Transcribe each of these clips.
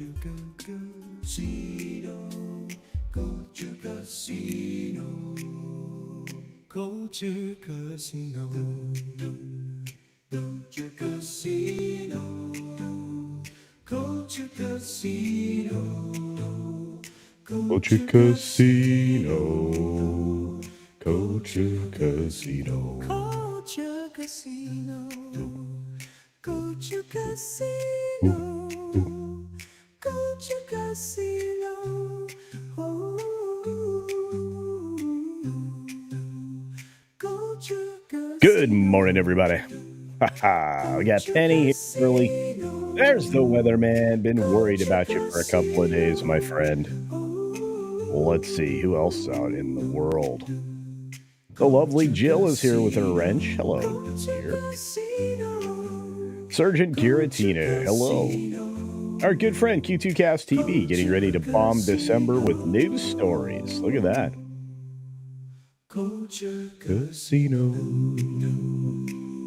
Casino, Culture Casino, Culture Casino, Culture Casino, Culture Casino, Culture Casino. Culture Casino. Culture Casino, Culture Casino, Culture Casino. Oh, Culture Good morning, Casino, everybody. We got Culture Penny here early. There's the Casino, weatherman. Been worried Culture about you for a couple of days, my Casino. friend. Let's see who else is out in the world. The lovely Culture Jill is here with her Casino, wrench. Hello, Culture dear. Casino, Sergeant Culture Giratina. Hello. Casino, Our good friend Q2Cast TV getting Culture ready to bomb December with news stories. Look at that. Culture Casino.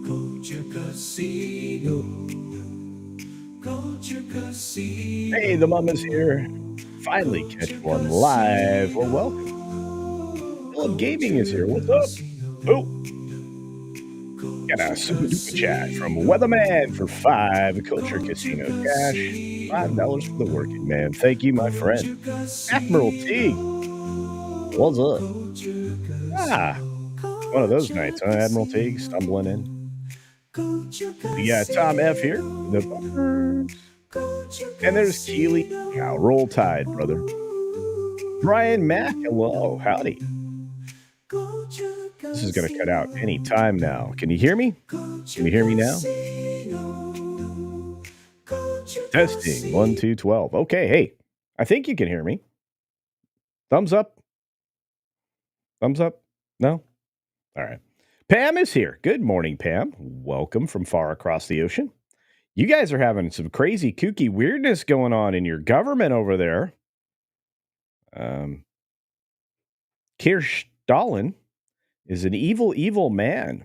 Culture Casino, Culture Casino. Hey, the mama's here. Finally catch Culture one live. Well, welcome. Philip Gaming is here. What's up? Oh, got a super duper chat from Weatherman for 5 Culture Casino cash. $5 for the working man. Thank you, my friend. Admiral Teague. What's up? Ah, one of those nights, huh, Admiral Teague, stumbling in. We got Tom F here. The bumpers. And there's Keely. Cow. Roll Tide, brother. Brian Mack. Hello. Howdy. This is going to cut out any time now. Can you hear me? Can you hear me now? Testing 1, 2, 12. Okay, hey, I think you can hear me. Thumbs up. Thumbs up. No? All right. Pam is here. Good morning, Pam. Welcome from far across the ocean. You guys are having some crazy, kooky weirdness going on in your government over there. Keir Stalin is an evil, evil man.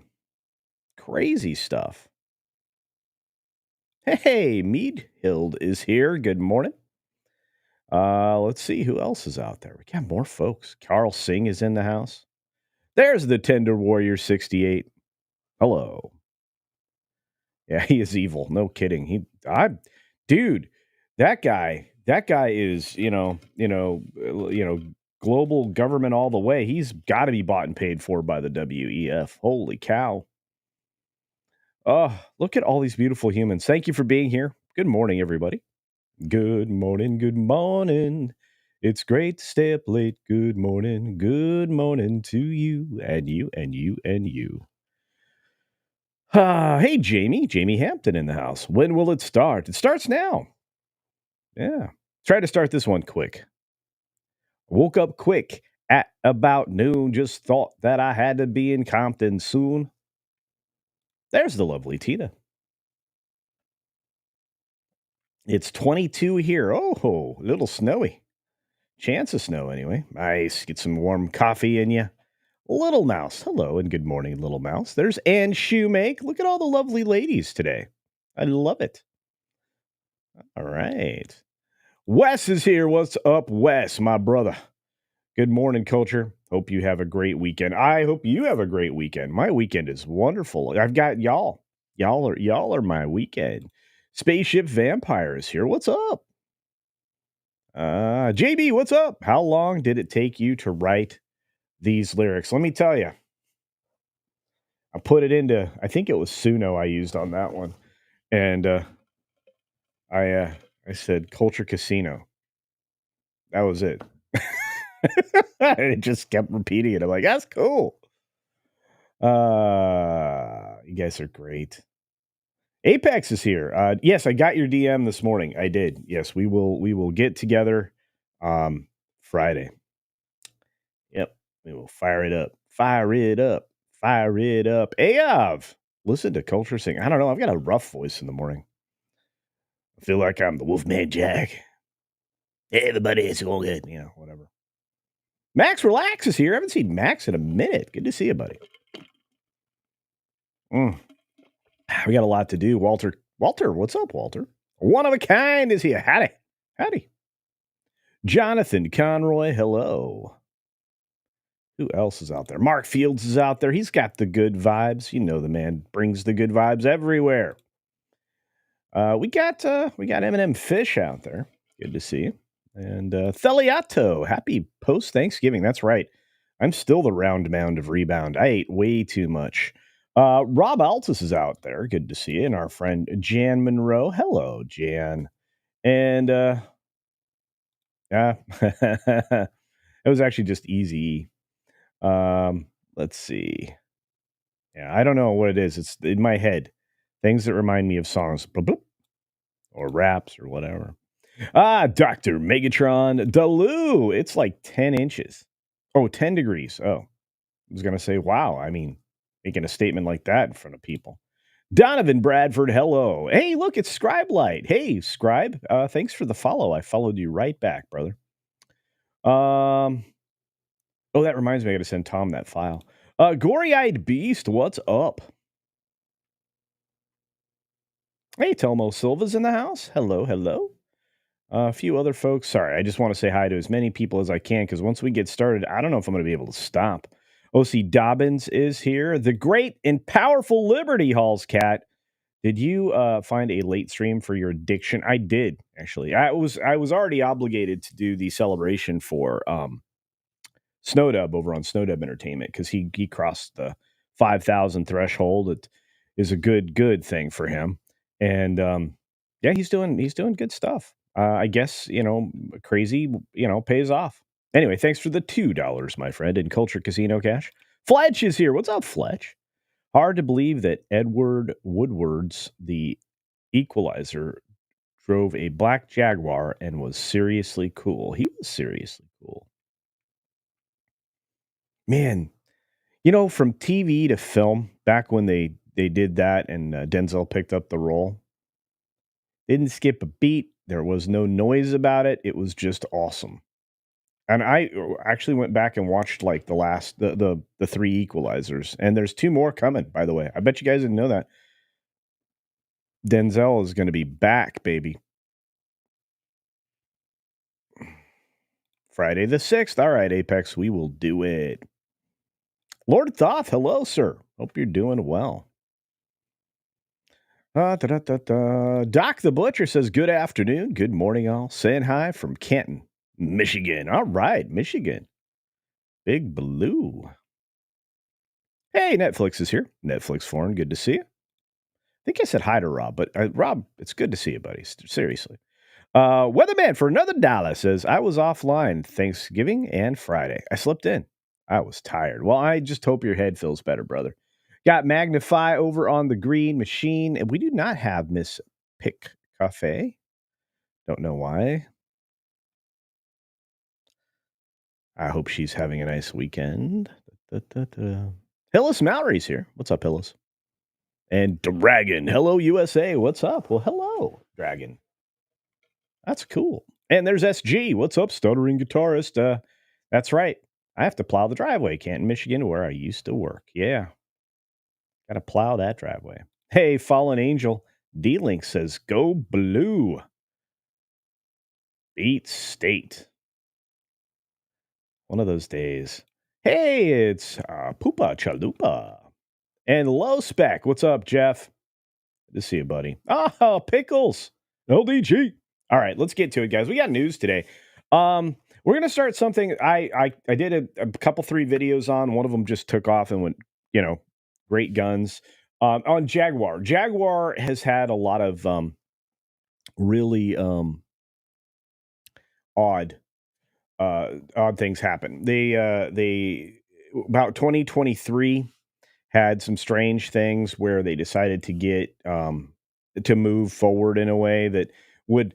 Crazy stuff. Hey, Meadhild is here. Good morning. Let's see who else is out there. We got more folks. Carl Singh is in the house. There's the Tender Warrior 68. Hello. Yeah, he is evil. No kidding. Dude, that guy is, global government all the way. He's got to be bought and paid for by the WEF. Holy cow. Oh, look at all these beautiful humans. Thank you for being here. Good morning, everybody. Good morning. Good morning. It's great to stay up late. Good morning. Good morning to you and you and you and you. Hey, Jamie. Jamie Hampton in the house. When will it start? It starts now. Yeah. Try to start this one quick. Woke up quick at about noon. Just thought that I had to be in Compton soon. There's the lovely Tina. It's 22 here. Oh, a little snowy. Chance of snow, anyway. Nice. Get some warm coffee in you. Little Mouse. Hello and good morning, Little Mouse. There's Ann Shoemake. Look at all the lovely ladies today. I love it. All right. Wes is here. What's up, Wes, my brother? Good morning, culture. Hope you have a great weekend. I hope you have a great weekend. My weekend is wonderful. I've got y'all. Y'all are my weekend. Spaceship Vampire is here. What's up? JB, what's up? How long did it take you to write these lyrics? Let me tell you. I put it into, I think it was Suno I used on that one. And I said Culture Casino. That was it. It just kept repeating it. I'm like, that's cool. You guys are great. Apex is here. Yes, I got your DM this morning. I did. Yes, we will get together Friday. Yep. We will fire it up. Fire it up. Fire it up. Av, listen to Culture Sing. I don't know. I've got a rough voice in the morning. I feel like I'm the Wolfman Jack. Hey, everybody, it's all good. Whatever. Max Relax is here. I haven't seen Max in a minute. Good to see you, buddy. We got a lot to do. Walter, what's up, Walter? One of a kind is here. Howdy. Howdy. Jonathan Conroy, hello. Who else is out there? Mark Fields is out there. He's got the good vibes. You know the man brings the good vibes everywhere. We got Eminem Fish out there. Good to see you. And Theliato, happy post Thanksgiving. That's right. I'm still the round mound of rebound. I ate way too much. Rob Altus is out there. Good to see you. And our friend Jan Monroe. Hello, Jan. And yeah, it was actually just easy. Let's see. Yeah, I don't know what it is. It's in my head. Things that remind me of songs. Bloop, bloop, or raps or whatever. Dr. Megatron Dalu. It's like 10 inches. Oh, 10 degrees. Oh, I was going to say, wow. I mean, making a statement like that in front of people. Donovan Bradford, hello. Hey, look, it's Scribe Light. Hey, Scribe. Thanks for the follow. I followed you right back, brother. Oh, that reminds me. I got to send Tom that file. Gory-eyed Beast, what's up? Hey, Telmo Silva's in the house. Hello, hello. A few other folks. Sorry, I just want to say hi to as many people as I can because once we get started, I don't know if I'm going to be able to stop. OC Dobbins is here. The great and powerful Liberty Halls cat. Did you find a late stream for your addiction? I did actually. I was already obligated to do the celebration for Snowdub over on Snowdub Entertainment because he crossed the 5,000 threshold. It is a good thing for him, and yeah, he's doing good stuff. I guess crazy pays off. Anyway, thanks for the $2, my friend, in Culture Casino Cash. Fletch is here. What's up, Fletch? Hard to believe that Edward Woodward's The Equalizer drove a black Jaguar and was seriously cool. He was seriously cool. Man, from TV to film, back when they did that and Denzel picked up the role, didn't skip a beat. There was no noise about it. It was just awesome. And I actually went back and watched like the three Equalizers, and there's two more coming. By the way, I bet you guys didn't know that Denzel is going to be back, baby. Friday the 6th. All right, Apex, we will do it. Lord Thoth, hello, sir. Hope you're doing well. Doc the Butcher says, good afternoon, good morning, all. Saying hi from Canton, Michigan. All right, Michigan. Big Blue. Hey, Netflix is here. Netflix Foreign, good to see you. I think I said hi to Rob, but Rob, it's good to see you, buddy. Seriously. Weatherman for another dollar says, I was offline Thanksgiving and Friday. I slept in. I was tired. Well, I just hope your head feels better, brother. Got Magnify over on the green machine, and we do not have Miss Pick Cafe. Don't know why. I hope she's having a nice weekend. Hillis Mallory's here. What's up, Hillis? And Dragon. Hello, USA. What's up? Well, hello, Dragon. That's cool. And there's SG. What's up, stuttering guitarist? That's right. I have to plow the driveway, Canton, Michigan, where I used to work. Yeah. Got to plow that driveway. Hey, Fallen Angel. D-Link says, go blue. Beat state. One of those days. Hey, it's Poopa Chalupa. And Low Spec. What's up, Jeff? Good to see you, buddy. Oh, Pickles. LDG. All right, let's get to it, guys. We got news today. We're going to start something I did a couple, 3 videos on. One of them just took off and went, great guns. On Jaguar. Jaguar has had a lot of really odd things happen. They about 2023 had some strange things where they decided to get to move forward in a way that would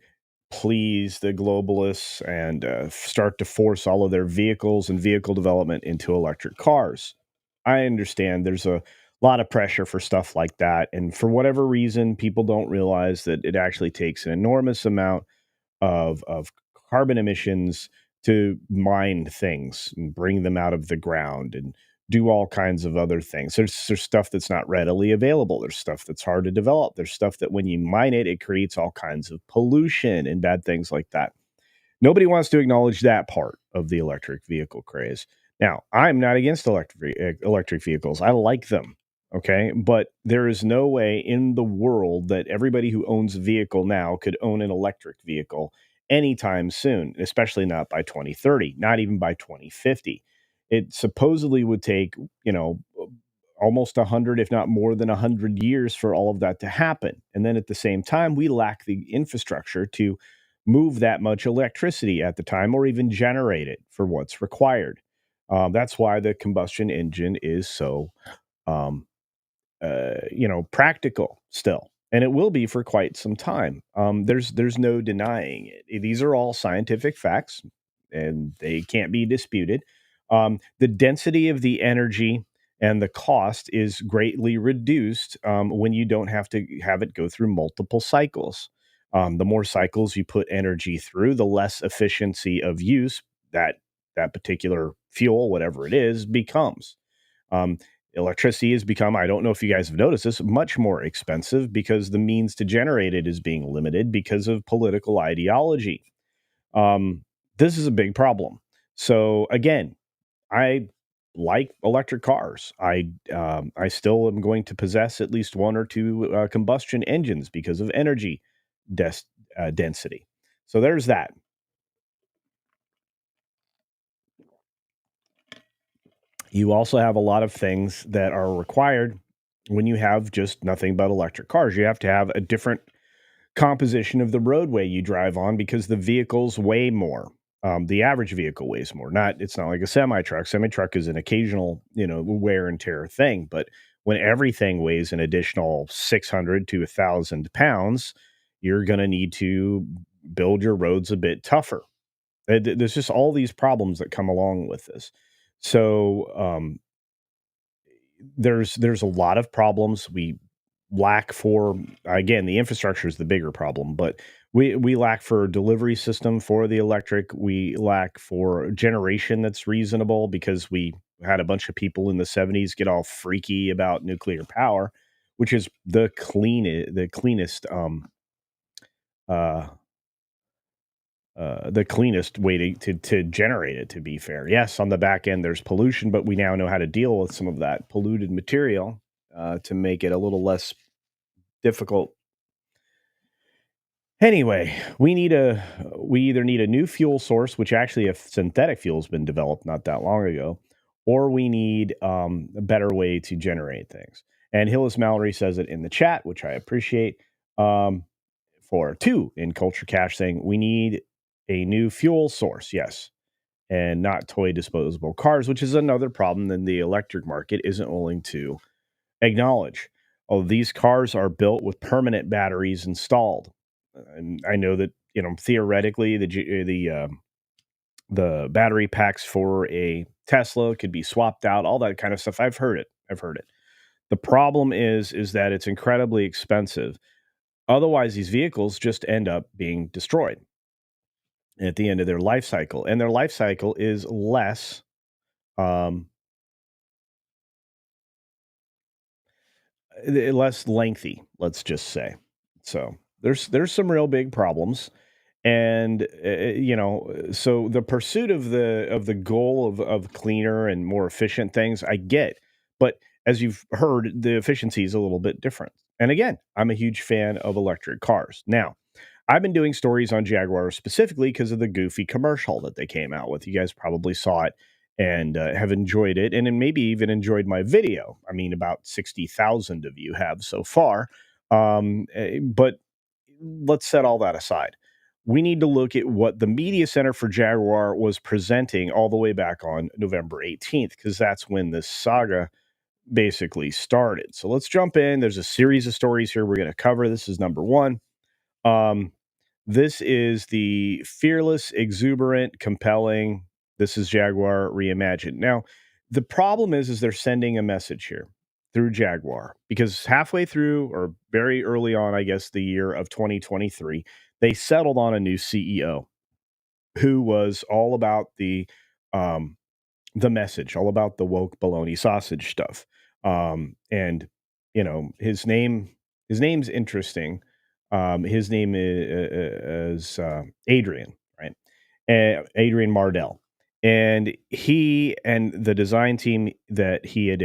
please the globalists and start to force all of their vehicles and vehicle development into electric cars. I understand there's a lot of pressure for stuff like that, and for whatever reason, people don't realize that it actually takes an enormous amount of carbon emissions to mine things and bring them out of the ground and do all kinds of other things. There's stuff that's not readily available. There's stuff that's hard to develop. There's stuff that when you mine it, it creates all kinds of pollution and bad things like that. Nobody wants to acknowledge that part of the electric vehicle craze. Now, I'm not against electric vehicles. I like them. Okay. But there is no way in the world that everybody who owns a vehicle now could own an electric vehicle anytime soon, especially not by 2030, not even by 2050. It supposedly would take, you know, almost 100, if not more than 100 years for all of that to happen. And then at the same time, we lack the infrastructure to move that much electricity at the time or even generate it for what's required. That's why the combustion engine is so um, practical still, and it will be for quite some time. There's no denying it. These are all scientific facts, and they can't be disputed. The density of the energy and the cost is greatly reduced when you don't have to have it go through multiple cycles. The more cycles you put energy through, the less efficiency of use that particular fuel, whatever it is, becomes. Um, Electricity has become, I don't know if you guys have noticed this, much more expensive because the means to generate it is being limited because of political ideology. Um, this is a big problem. So again, I like electric cars. I still am going to possess at least one or two combustion engines because of energy des- density. So there's that. You also have a lot of things that are required when you have just nothing but electric cars. You have to have a different composition of the roadway you drive on because the vehicles weigh more. The average vehicle weighs more. Not It's not like a semi truck. Semi truck is an occasional, wear and tear thing. But when everything weighs an additional 600 to 1,000 pounds, you're going to need to build your roads a bit tougher. There's just all these problems that come along with this. So there's a lot of problems. We lack for, again, the infrastructure is the bigger problem, but we lack for a delivery system for the electric. We lack for generation that's reasonable because we had a bunch of people in the 70s get all freaky about nuclear power, which is uh the cleanest way to generate it, to be fair. Yes, on the back end there's pollution, but we now know how to deal with some of that polluted material to make it a little less difficult. Anyway, we either need a new fuel source, which actually, if synthetic fuel's been developed not that long ago, or we need a better way to generate things. And Hillis Mallory says it in the chat, which I appreciate. Um, for two in Culture Cash, saying we need a new fuel source. Yes, and not toy disposable cars, which is another problem that the electric market isn't willing to acknowledge. Oh, these cars are built with permanent batteries installed. And I know that, theoretically the battery packs for a Tesla could be swapped out, all that kind of stuff. I've heard it. I've heard it. The problem is that it's incredibly expensive. Otherwise, these vehicles just end up being destroyed at the end of their life cycle, and their life cycle is um, less lengthy. Let's just say. So there's some real big problems, and so the pursuit of the goal of cleaner and more efficient things, I get, but as you've heard, the efficiency is a little bit different. And again, I'm a huge fan of electric cars. Now, I've been doing stories on Jaguar specifically because of the goofy commercial that they came out with. You guys probably saw it and have enjoyed it, and then maybe even enjoyed my video. I mean, about 60,000 of you have so far. But let's set all that aside. We need to look at what the Media Center for Jaguar was presenting all the way back on November 18th, because that's when this saga basically started. So let's jump in. There's a series of stories here we're going to cover. This is number one. Um, this is the fearless, exuberant, compelling. This is Jaguar reimagined. Now, the problem is they're sending a message here through Jaguar because halfway through, or very early on, I guess, the year of 2023, they settled on a new CEO who was all about um, the message, all about the woke bologna sausage stuff. And his name's interesting. His name is Adrian, right? Adrian Mardell, and he and the design team that he had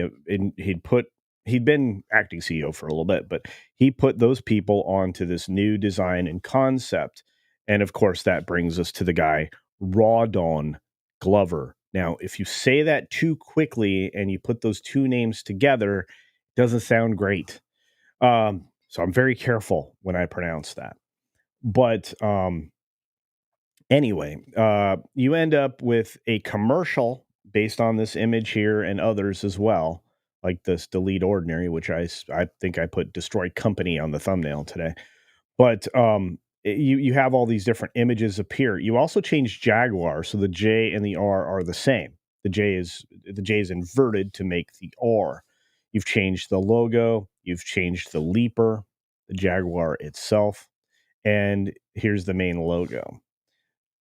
he'd been acting CEO for a little bit, but he put those people onto this new design and concept, and of course that brings us to the guy Rawdon Glover. Now, if you say that too quickly and you put those two names together, it doesn't sound great. So I'm very careful when I pronounce that. But anyway, you end up with a commercial based on this image here and others as well, like this Delete Ordinary, which I think I put Destroy Company on the thumbnail today. But you have all these different images appear. You also change Jaguar, so the J and the R are the same. The J is inverted to make the R. You've changed the logo. You've changed the leaper, the Jaguar itself, and here's the main logo.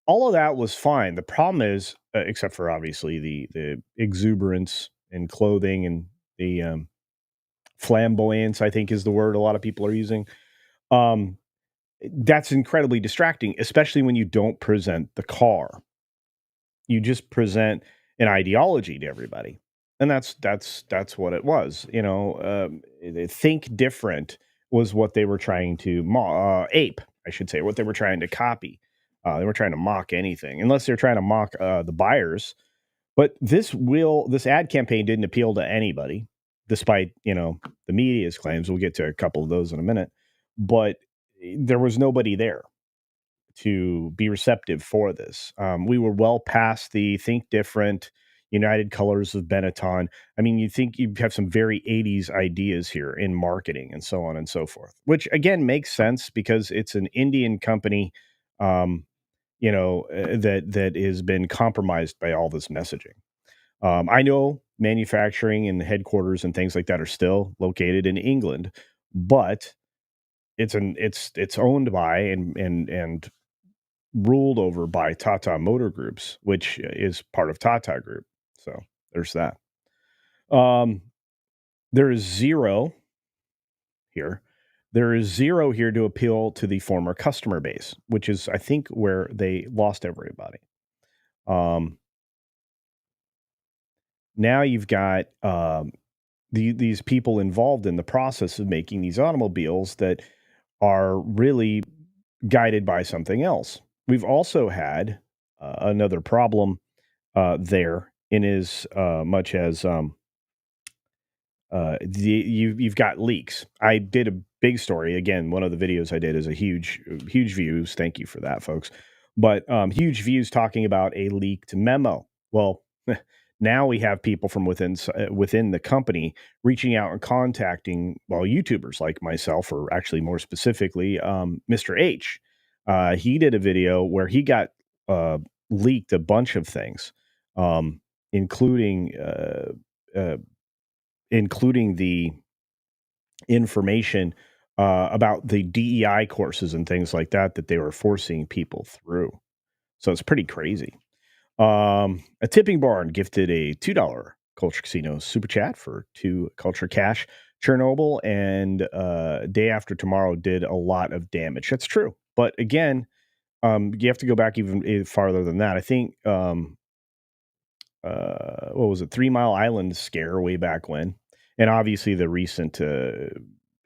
All of that was fine. The problem is, except for obviously the exuberance in clothing and the flamboyance, I think is the word a lot of people are using. Um, that's incredibly distracting, especially when you don't present the car. You just present an ideology to everybody, and that's what it was. Think different was what they were trying to ape, I should say, what they were trying to copy. They were trying to mock anything, unless they're trying to mock the buyers. But this ad campaign didn't appeal to anybody, despite the media's claims. We'll get to a couple of those in a minute, but there was nobody there to be receptive for this. We were well past the think different, United Colors of Benetton. I mean, you think you have some very 80s ideas here in marketing and so on and so forth, which again makes sense because it's an Indian company, that has been compromised by all this messaging. I know manufacturing and headquarters and things like that are still located in England, but it's owned by and ruled over by Tata Motor Groups, which is part of Tata Group. So there's that. Um, there is zero here. There is zero here to appeal to the former customer base, which is, I think, where they lost everybody. Um, Now you've got these people involved in the process of making these automobiles that are really guided by something else. We've also had another problem there in as much as you've got leaks. I did a big story again. One of the videos I did is a huge views. Thank you for that, folks. But huge views talking about a leaked memo. Well, now we have people from within the company reaching out and contacting YouTubers like myself, or actually more specifically, Mr. H. He did a video where he got leaked a bunch of things, including. Uh, including the information about the DEI courses and things like that that they were forcing people through. So it's pretty crazy. A tipping barn gifted a $2 Culture Casino super chat for 2 Culture Cash. Chernobyl and Day After Tomorrow did a lot of damage. That's true. But again, you have to go back even farther than that. I think what was it, 3 Mile Island scare way back when, and obviously the recent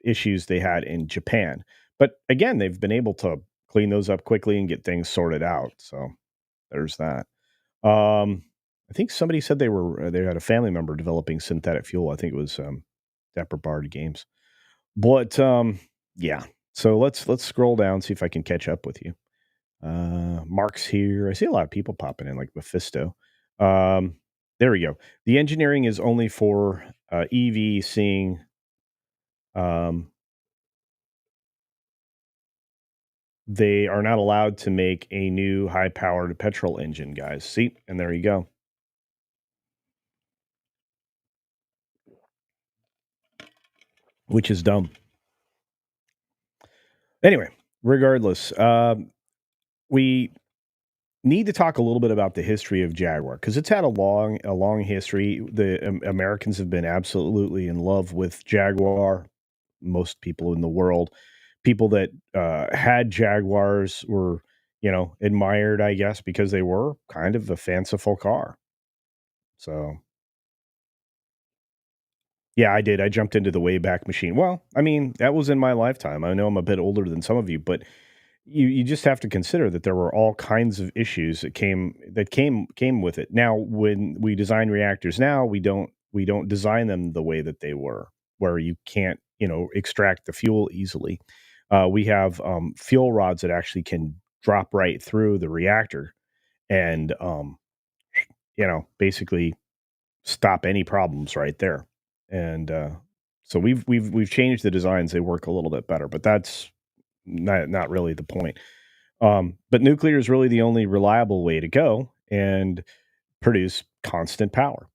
issues they had in Japan. But again, they've been able to clean those up quickly and get things sorted out. So there's that. I think somebody said they had a family member developing synthetic fuel. I think it was Dapper Bard Games. But yeah. So let's scroll down, see if I can catch up with you. Mark's here. I see a lot of people popping in, like Mephisto. There we go. The engineering is only for EV seeing. Um, they are not allowed to make a new high-powered petrol engine, guys. See, and there you go. Which is dumb. Anyway, regardless, we need to talk a little bit about the history of Jaguar because it's had a long history. The Americans have been absolutely in love with Jaguar. Most people in the world, people that had Jaguars were, admired, I guess, because they were kind of a fanciful car. So, yeah, I did. I jumped into the Wayback Machine. Well, I mean, that was in my lifetime. I know I'm a bit older than some of you, but you just have to consider that there were all kinds of issues that came with it. Now, when we design reactors now, we don't design them the way that they were, where you can't extract the fuel easily. We have fuel rods that actually can drop right through the reactor and basically stop any problems right there. And so we've changed the designs; they work a little bit better, but that's not really the point. But nuclear is really the only reliable way to go and produce constant power.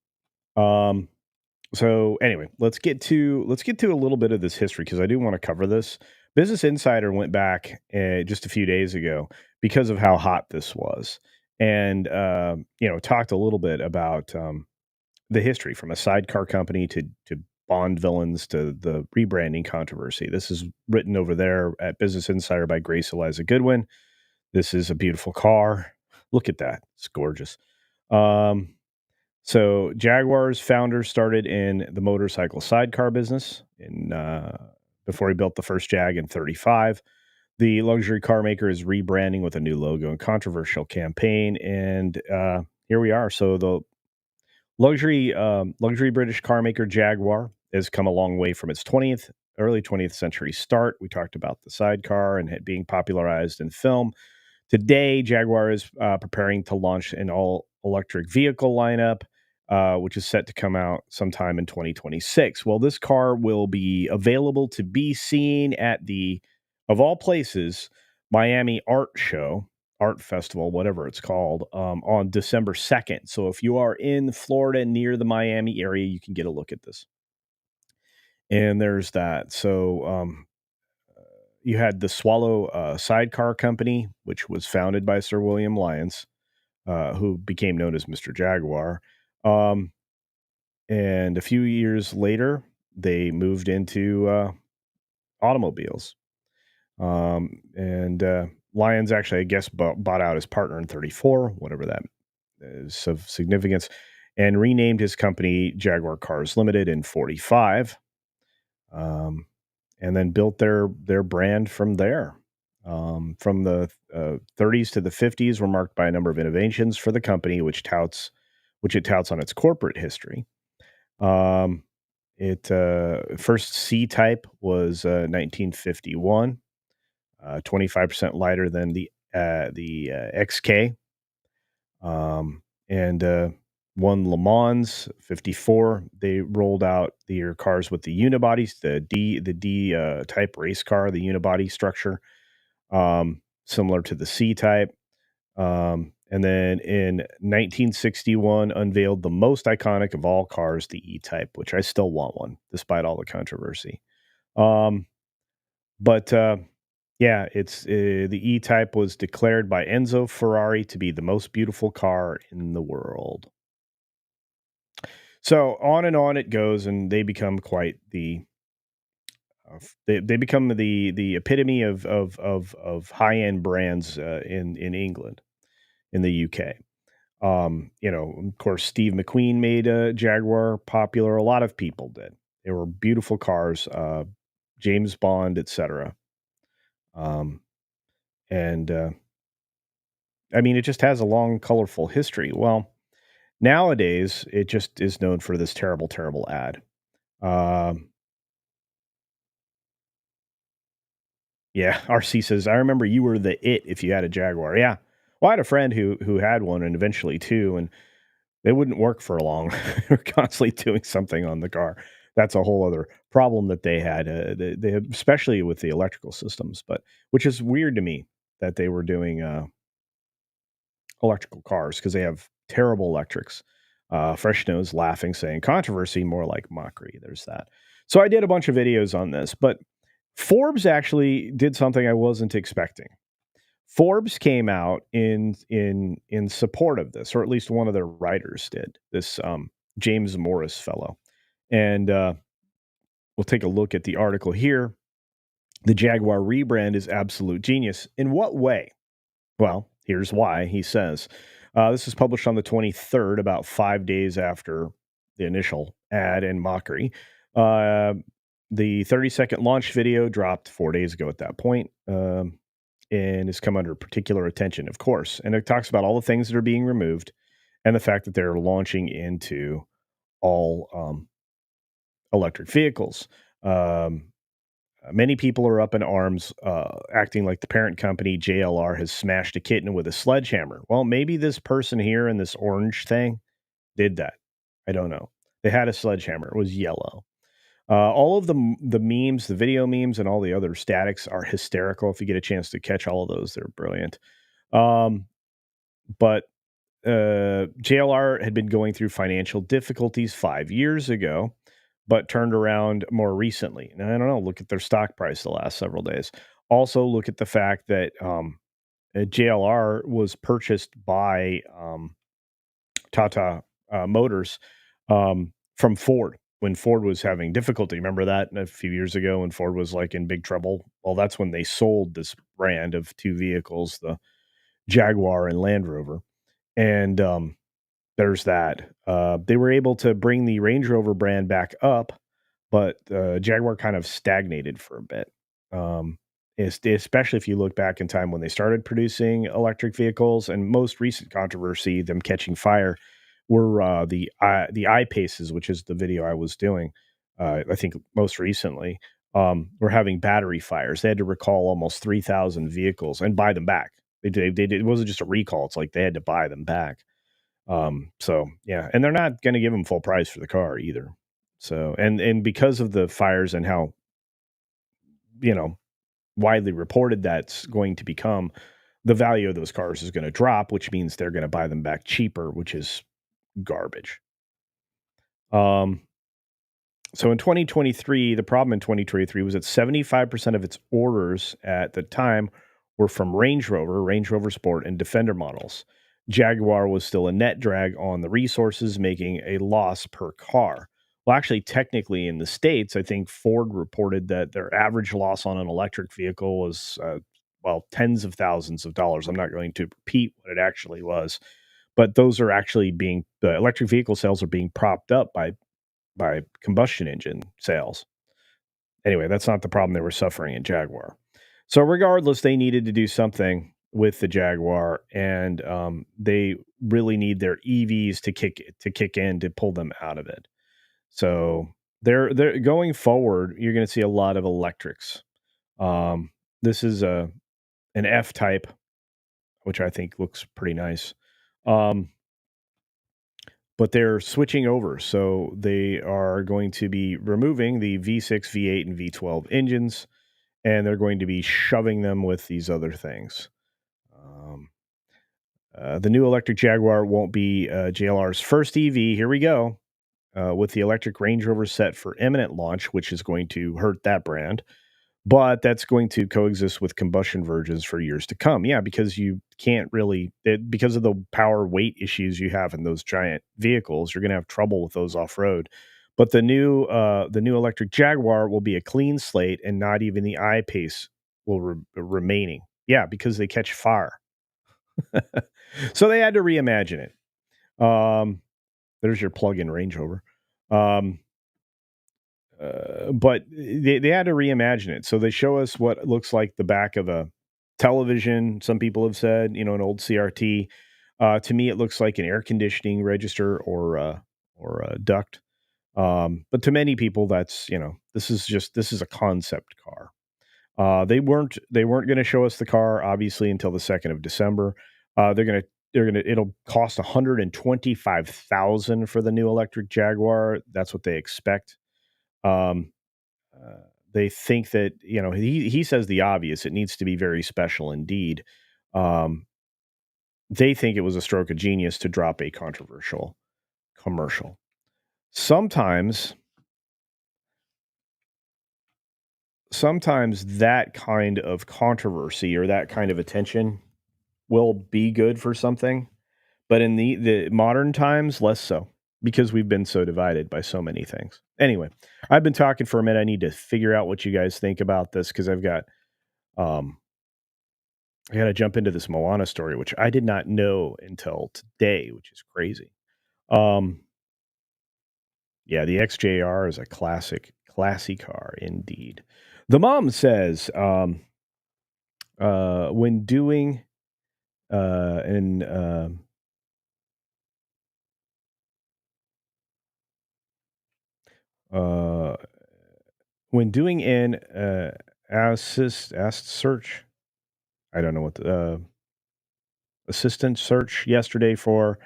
Um, so anyway, let's get to a little bit of this history because I do want to cover this. Business Insider went back just a few days ago because of how hot this was, and talked a little bit about the history from a sidecar company to Bond villains to the rebranding controversy. This is written over there at Business Insider by Grace Eliza Goodwin. This is a beautiful car. Look at that. It's gorgeous. Um, so Jaguar's founder started in the motorcycle sidecar business in before he built the first Jag in 35. The luxury car maker is rebranding with a new logo and controversial campaign. And here we are. So the luxury British car maker Jaguar has come a long way from its early 20th century start. We talked about the sidecar and it being popularized in film. Today, Jaguar is preparing to launch an all electric vehicle lineup, which is set to come out sometime in 2026. Well, this car will be available to be seen at of all places, Miami Art Show, Art Festival, whatever it's called, on December 2nd. So if you are in Florida near the Miami area, you can get a look at this. And there's that. So you had the Swallow Sidecar Company, which was founded by Sir William Lyons, who became known as Mr. Jaguar. Um, and a few years later, they moved into automobiles. And Lyons actually, I guess, bought out his partner in 34, whatever that is of significance, and renamed his company Jaguar Cars Limited in 45. Um, and then built their brand from there. From the 30s to the 50s were marked by a number of innovations for the company, which it touts on its corporate history. Um, it first C type was 1951, 25% lighter than the XK, and won Le Mans 54. They rolled out their cars with the unibodies, the D type race car, the unibody structure, similar to the C type. And then in 1961, unveiled the most iconic of all cars, the E type, which I still want one despite all the controversy. Um, but yeah, it's the E type was declared by Enzo Ferrari to be the most beautiful car in the world. So on and on it goes, and they become quite they become the epitome of high end brands in England, in the UK. Of course, Steve McQueen made a Jaguar popular. A lot of people did. They were beautiful cars, James Bond, etc. Um, and I mean, it just has a long, colorful history. Well, nowadays, it just is known for this terrible, terrible ad. Um, Yeah, RC says, "I remember you were the it if you had a Jaguar." Yeah. Well, I had a friend who had one and eventually 2, and they wouldn't work for long. They were constantly doing something on the car. That's a whole other problem that they had, they especially with the electrical systems, but which is weird to me that they were doing, electrical cars because they have terrible electrics. Fresh Nose laughing, saying, "Controversy, more like mockery." There's that. So I did a bunch of videos on this, but Forbes actually did something I wasn't expecting. Forbes came out in support of this, or at least one of their writers did. This James Morris fellow, and we'll take a look at the article here. The Jaguar rebrand is absolute genius. In what way? Well, here's why. He says this was published on the 23rd, about 5 days after the initial ad and mockery. Uh, the 30-second launch video dropped 4 days ago at that point, and has come under particular attention, of course. And it talks about all the things that are being removed and the fact that they're launching into all electric vehicles. Um, Many people are up in arms, acting like the parent company, JLR, has smashed a kitten with a sledgehammer. Well, maybe this person here in this orange thing did that. I don't know. They had a sledgehammer. It was yellow. All of the memes, the video memes, and all the other statics are hysterical. If you get a chance to catch all of those, they're brilliant. Um, but JLR had been going through financial difficulties 5 years ago, but turned around more recently. And I don't know. Look at their stock price the last several days. Also, look at the fact that JLR was purchased by Tata Motors from Ford when Ford was having difficulty. Remember that a few years ago when Ford was like in big trouble? Well, that's when they sold this brand of two vehicles, the Jaguar and Land Rover. And there's that. They were able to bring the Range Rover brand back up, but Jaguar kind of stagnated for a bit. Especially if you look back in time when they started producing electric vehicles, and most recent controversy, them catching fire, were the eye paces, which is the video I was doing. I think most recently, were having battery fires. They had to recall almost 3,000 vehicles and buy them back. They did. It wasn't just a recall. It's like they had to buy them back. So yeah, and they're not going to give them full price for the car either. So and because of the fires and how you know widely reported that's going to become, the value of those cars is going to drop, which means they're going to buy them back cheaper, which is garbage. Um, so in 2023, the problem in 2023 was that 75% of its orders at the time were from Range Rover Sport, and Defender models. Jaguar was still a net drag on the resources, making a loss per car. Well, actually, technically, in the States, I think Ford reported that their average loss on an electric vehicle was, well, tens of thousands of dollars. I'm not going to repeat what it actually was, but those are actually being, the electric vehicle sales are being propped up by combustion engine sales. Anyway, that's not the problem they were suffering in Jaguar. So regardless, they needed to do something with the Jaguar, and they really need their EVs to kick in to pull them out of it. So they're going forward. You're going to see a lot of electrics. This is an F type, which I think looks pretty nice. Um, but they're switching over. So they are going to be removing the V6, V8, and V12 engines, and they're going to be shoving them with these other things. Um, the new electric Jaguar won't be JLR's first EV. Here we go. With the electric Range Rover set for imminent launch, which is going to hurt that brand. But that's going to coexist with combustion versions for years to come. Yeah, because you can't really, because of the power weight issues you have in those giant vehicles, you're going to have trouble with those off road. But the new electric Jaguar will be a clean slate, and not even the eye pace will remaining. Yeah, because they catch fire. So they had to reimagine it. There's your plug-in Range Rover. Um, but they had to reimagine it. So they show us what looks like the back of a television. Some people have said, an old CRT. To me, it looks like an air conditioning register or a duct. But to many people, that's this is a concept car. They weren't going to show us the car obviously until the 2nd of December. It'll cost 125,000 for the new electric Jaguar. That's what they expect. Um, they think that he says the obvious. It needs to be very special indeed. Um, they think it was a stroke of genius to drop a controversial commercial. Sometimes, sometimes that kind of controversy or that kind of attention will be good for something, but in the modern times, less so because we've been so divided by so many things. Anyway, I've been talking for a minute. I need to figure out what you guys think about this because I've got um, I gotta jump into this Moana story, which I did not know until today, which is crazy. Um, yeah, the XJR is a classy car indeed. The mom says, when doing an uh, when doing an assist search, I don't know what the assistant search yesterday for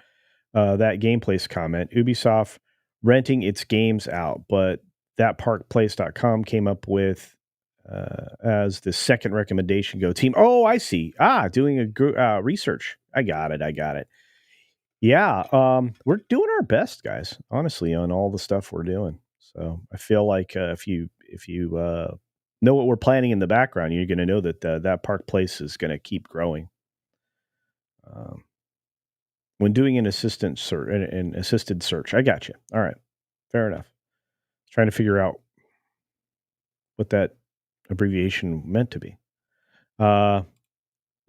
that gameplace comment. Ubisoft renting its games out, but thatparkplace.com came up with as the second recommendation. Go team. Oh, I see. Doing a research. I got it. I got it. Yeah, we're doing our best, guys. Honestly, on all the stuff we're doing. So I feel like if you know what we're planning in the background, you're going to know that that Park Place is going to keep growing. Um, when doing an assistant search, an assisted search, I got you. All right, fair enough. Trying to figure out what that abbreviation meant to be. Uh,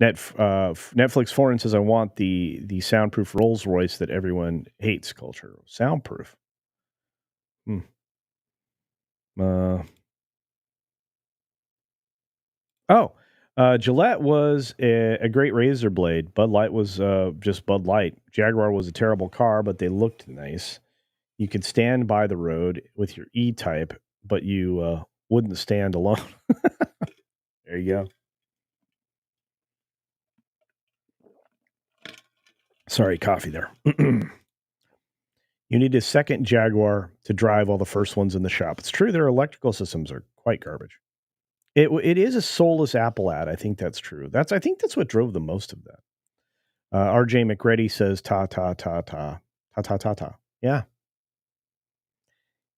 Netflix Foreign says, "I want the soundproof Rolls Royce that everyone hates." Culture soundproof. Hmm. Uh, oh, Gillette was a great razor blade. Bud Light was just Bud Light. Jaguar was a terrible car, but they looked nice. You could stand by the road with your E-Type, but you wouldn't stand alone. There you go. Sorry, coffee there. You need a second Jaguar to drive all the first ones in the shop. It's true their electrical systems are quite garbage. It is a soulless Apple ad. I think that's true. I think that's what drove the most of that. RJ McReady says ta ta ta ta ta ta ta ta. Yeah,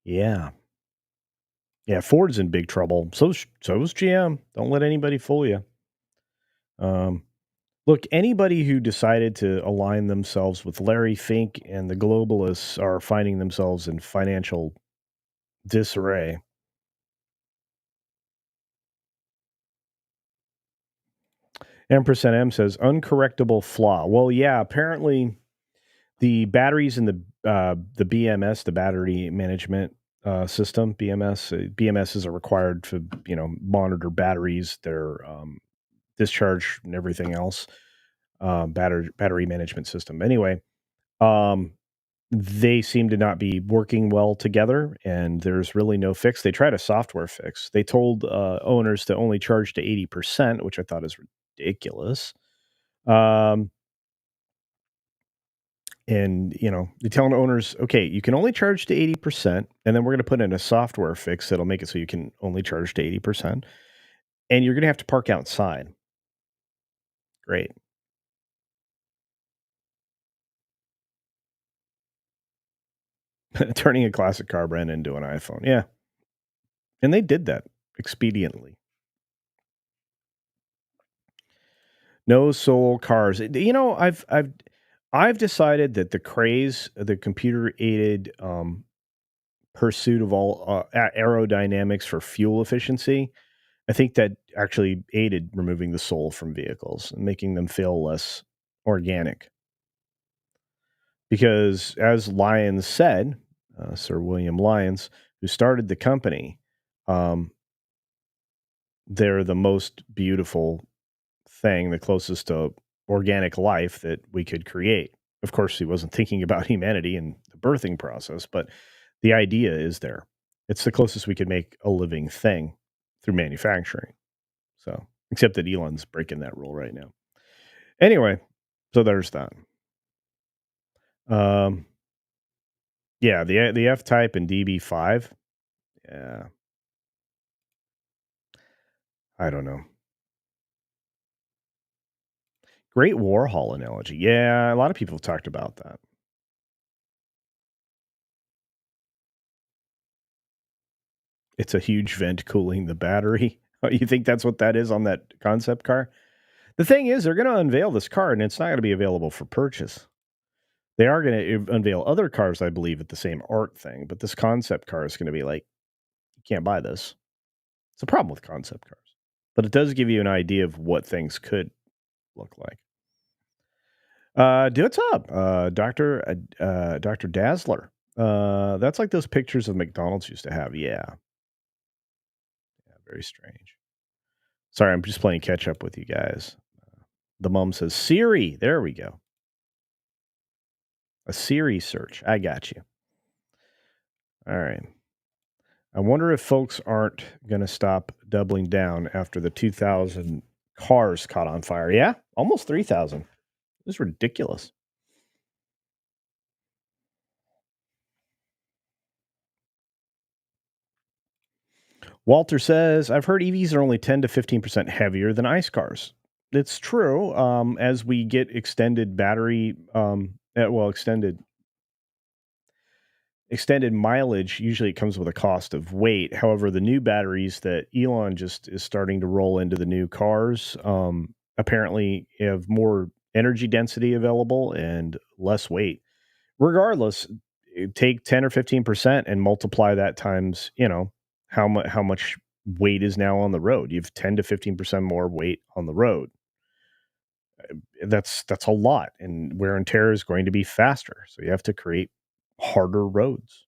yeah, yeah. Ford's in big trouble. So's GM. Don't let anybody fool you. Um, Look, anybody who decided to align themselves with Larry Fink and the globalists are finding themselves in financial disarray. M% M says uncorrectable flaw. Well, yeah, apparently the batteries in the BMS, the battery management system, BMS is required to monitor batteries, their discharge, and everything else. Battery management system. Anyway, um, they seem to not be working well together, and there's really no fix. They tried a software fix. They told owners to only charge to 80%, which I thought is ridiculous. Um, and they're telling owners, okay, you can only charge to 80%, and then we're going to put in a software fix that'll make it so you can only charge to 80%, and you're going to have to park outside. Great. Turning a classic car brand into an iPhone. Yeah. And they did that expediently. No soul cars. I've decided that the craze, the computer aided pursuit of all aerodynamics for fuel efficiency, I think that actually aided removing the soul from vehicles and making them feel less organic. Because as Lyons said, Sir William Lyons, who started the company, um, they're the most beautiful thing, the closest to organic life that we could create. Of course, he wasn't thinking about humanity and the birthing process, but the idea is there. It's the closest we could make a living thing through manufacturing. So, except that Elon's breaking that rule right now. Anyway, so there's that. Um, yeah, the F type and DB5. Yeah, I don't know. Great Warhol analogy. Yeah, a lot of people have talked about that. It's a huge vent cooling the battery. Oh, you think that's what that is on that concept car? The thing is, they're going to unveil this car, and it's not going to be available for purchase. They are going to unveil other cars, I believe, at the same art thing, but this concept car is going to be like, you can't buy this. It's a problem with concept cars, but it does give you an idea of what things could look like. What's up, Doctor Dazzler? That's like those pictures of McDonald's used to have. Yeah, yeah, very strange. Sorry, I'm just playing catch up with you guys. The mom says Siri. There we go. A Siri search. I got you. All right. I wonder if folks aren't going to stop doubling down after the 2,000 cars caught on fire. Yeah, almost 3,000. It was ridiculous. Walter says, I've heard EVs are only 10 to 15% heavier than ICE cars. It's true. As we get extended battery, extended mileage, usually it comes with a cost of weight. However, the new batteries that Elon just is starting to roll into the new cars apparently have more energy density available and less weight. Regardless, take 10 or 15% and multiply that times, how much weight is now on the road. You have 10 to 15% more weight on the road. That's a lot, and wear and tear is going to be faster. So you have to create harder roads.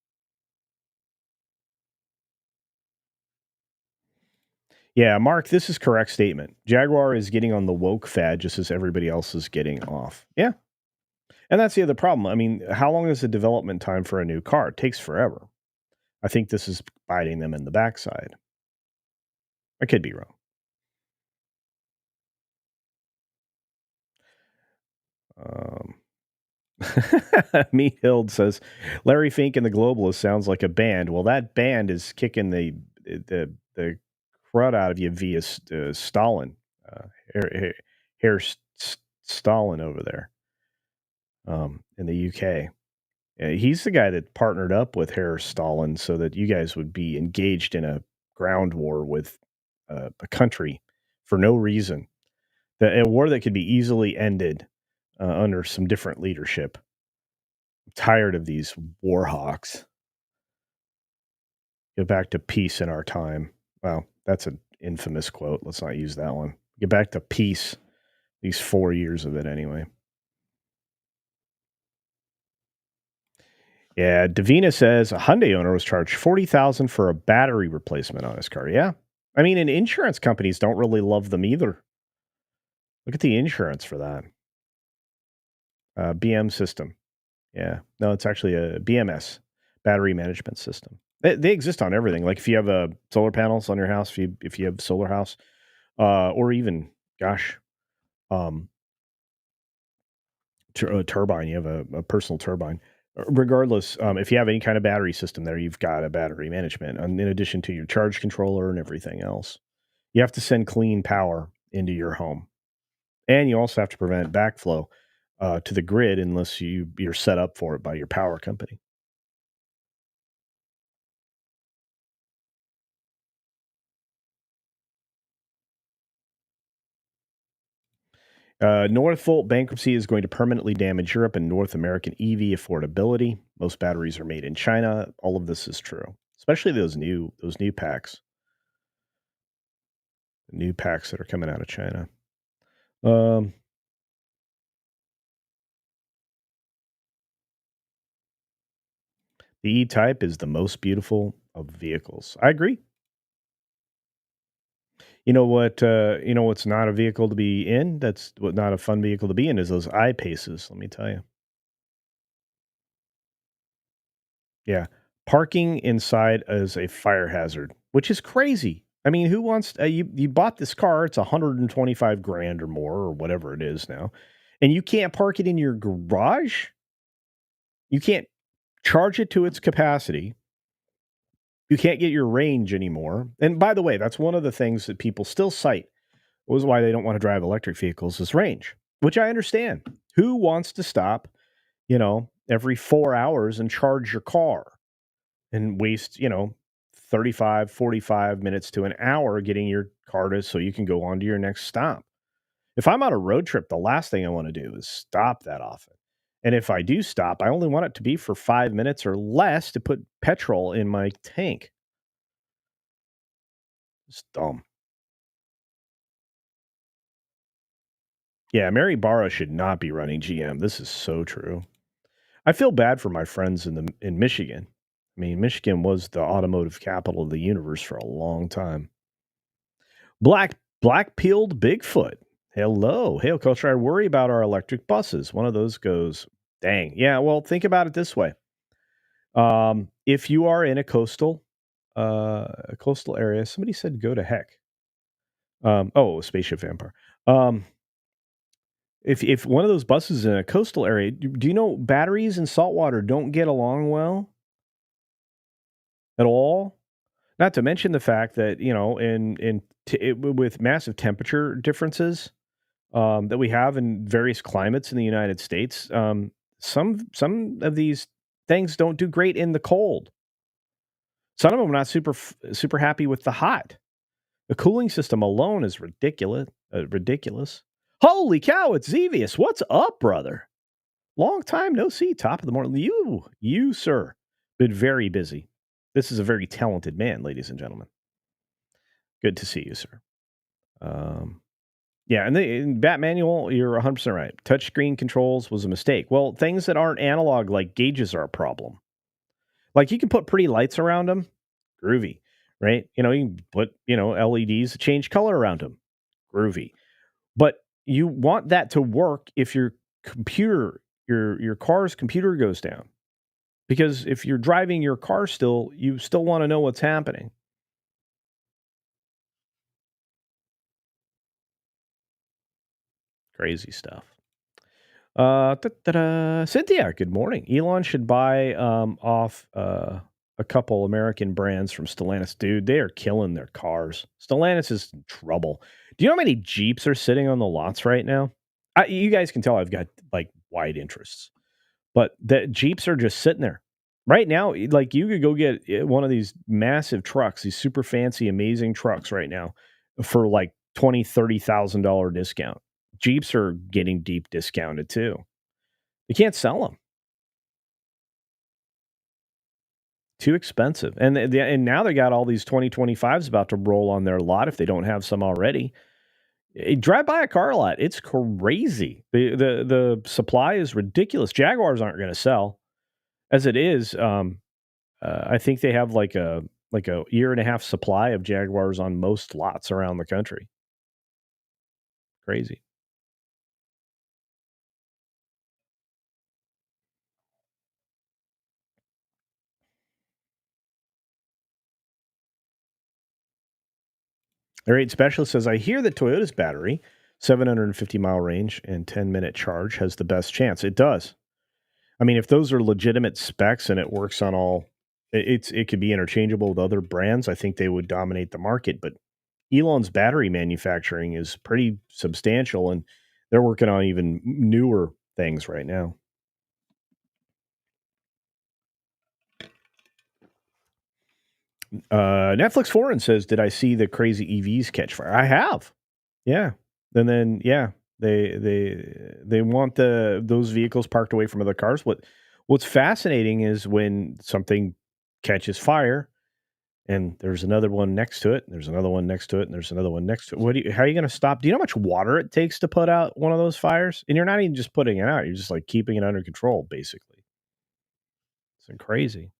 Yeah, Mark, this is correct statement. Jaguar is getting on the woke fad just as everybody else is getting off. Yeah. And that's the other problem. I mean, how long is the development time for a new car? It takes forever. I think this is biting them in the backside. I could be wrong. Um, Meat Hild says Larry Fink and the Globalists sounds like a band. Well, that band is kicking the crud out of you via Stalin, Herr, Stalin over there in the UK. He's the guy that partnered up with Herr Stalin so that you guys would be engaged in a ground war with a country for no reason. A war that could be easily ended under some different leadership. I'm tired of these war hawks. Get back to peace in our time. Well, that's an infamous quote. Let's not use that one. Get back to peace. These 4 years of it, anyway. Yeah, Davina says a Hyundai owner was charged 40,000 for a battery replacement on his car. Yeah, I mean, and insurance companies don't really love them either. Look at the insurance for that. BM system. Yeah, no, it's actually a BMS, battery management system. They exist on everything. Like if you have solar panels on your house, if you have a solar house, or even, gosh, um, a turbine, you have a personal turbine. Regardless, if you have any kind of battery system there, you've got a battery management, and in addition to your charge controller and everything else. You have to send clean power into your home, and you also have to prevent backflow to the grid unless you're set up for it by your power company. Northvolt bankruptcy is going to permanently damage Europe and North American EV affordability. Most batteries are made in China. All of this is true, especially those new packs that are coming out of China. Um, the E-Type is the most beautiful of vehicles. I agree. You know what? You know what's not a vehicle to be in. Not a fun vehicle to be in is those eye paces. Let me tell you. Yeah, parking inside is a fire hazard, which is crazy. I mean, who wants you bought this car, it's 125 grand or more or whatever it is now, and you can't park it in your garage? You can't charge it to its capacity. You can't get your range anymore. And by the way, that's one of the things that people still cite was why they don't want to drive electric vehicles is range, which I understand. Who wants to stop, every 4 hours and charge your car? And waste, 35, 45 minutes to an hour getting your car to so you can go on to your next stop. If I'm on a road trip, the last thing I want to do is stop that often. And if I do stop, I only want it to be for 5 minutes or less to put petrol in my tank. It's dumb. Yeah, Mary Barra should not be running GM. This is so true. I feel bad for my friends in Michigan. I mean, Michigan was the automotive capital of the universe for a long time. Black peeled Bigfoot. Hello, hail culture. I worry about our electric buses. One of those goes, dang. Yeah, well, think about it this way. If you are in a coastal area, somebody said go to heck. Oh, spaceship vampire. Um, if one of those buses is in a coastal area, do you know batteries and saltwater don't get along well at all? Not to mention the fact that with massive temperature differences that we have in various climates in the United States, some of these things don't do great in the cold. Some of them are not super happy with the hot. The cooling system alone is ridiculous. Ridiculous. Holy cow! It's Zevius. What's up, brother? Long time no see. Top of the morning. You, sir, been very busy. This is a very talented man, ladies and gentlemen. Good to see you, sir. Um, yeah, and in Bat Manual, you're 100% right. Touchscreen controls was a mistake. Well, things that aren't analog, like gauges, are a problem. Like you can put pretty lights around them, groovy, right? You can put LEDs to change color around them, groovy. But you want that to work if your car's computer goes down. Because if you're driving your car still, you still want to know what's happening. Crazy stuff. Cynthia, good morning. Elon should buy off a couple American brands from Stellantis. Dude, they are killing their cars. Stellantis is in trouble. Do you know how many Jeeps are sitting on the lots right now? You guys can tell I've got like wide interests, but the Jeeps are just sitting there right now. Like you could go get one of these massive trucks, these super fancy, amazing trucks right now for like $20,000-$30,000 discount. Jeeps are getting deep discounted too. You can't sell them. Too expensive. And now they got all these 2025s about to roll on their lot if they don't have some already. Drive by a car lot. It's crazy. The supply is ridiculous. Jaguars aren't going to sell. As it is, I think they have like a year and a half supply of Jaguars on most lots around the country. Crazy. The rate specialist says, I hear that Toyota's battery, 750-mile range and 10-minute charge, has the best chance. It does. I mean, if those are legitimate specs and it works on all, it could be interchangeable with other brands. I think they would dominate the market. But Elon's battery manufacturing is pretty substantial, and they're working on even newer things right now. Netflix Foreign says, "Did I see the crazy EVs catch fire? I have. Yeah, and then yeah, they want those vehicles parked away from other cars. What's fascinating is when something catches fire, and there's another one next to it, and there's another one next to it, and there's another one next to it. How are you going to stop? Do you know how much water it takes to put out one of those fires? And you're not even just putting it out; you're just like keeping it under control, basically. It's crazy.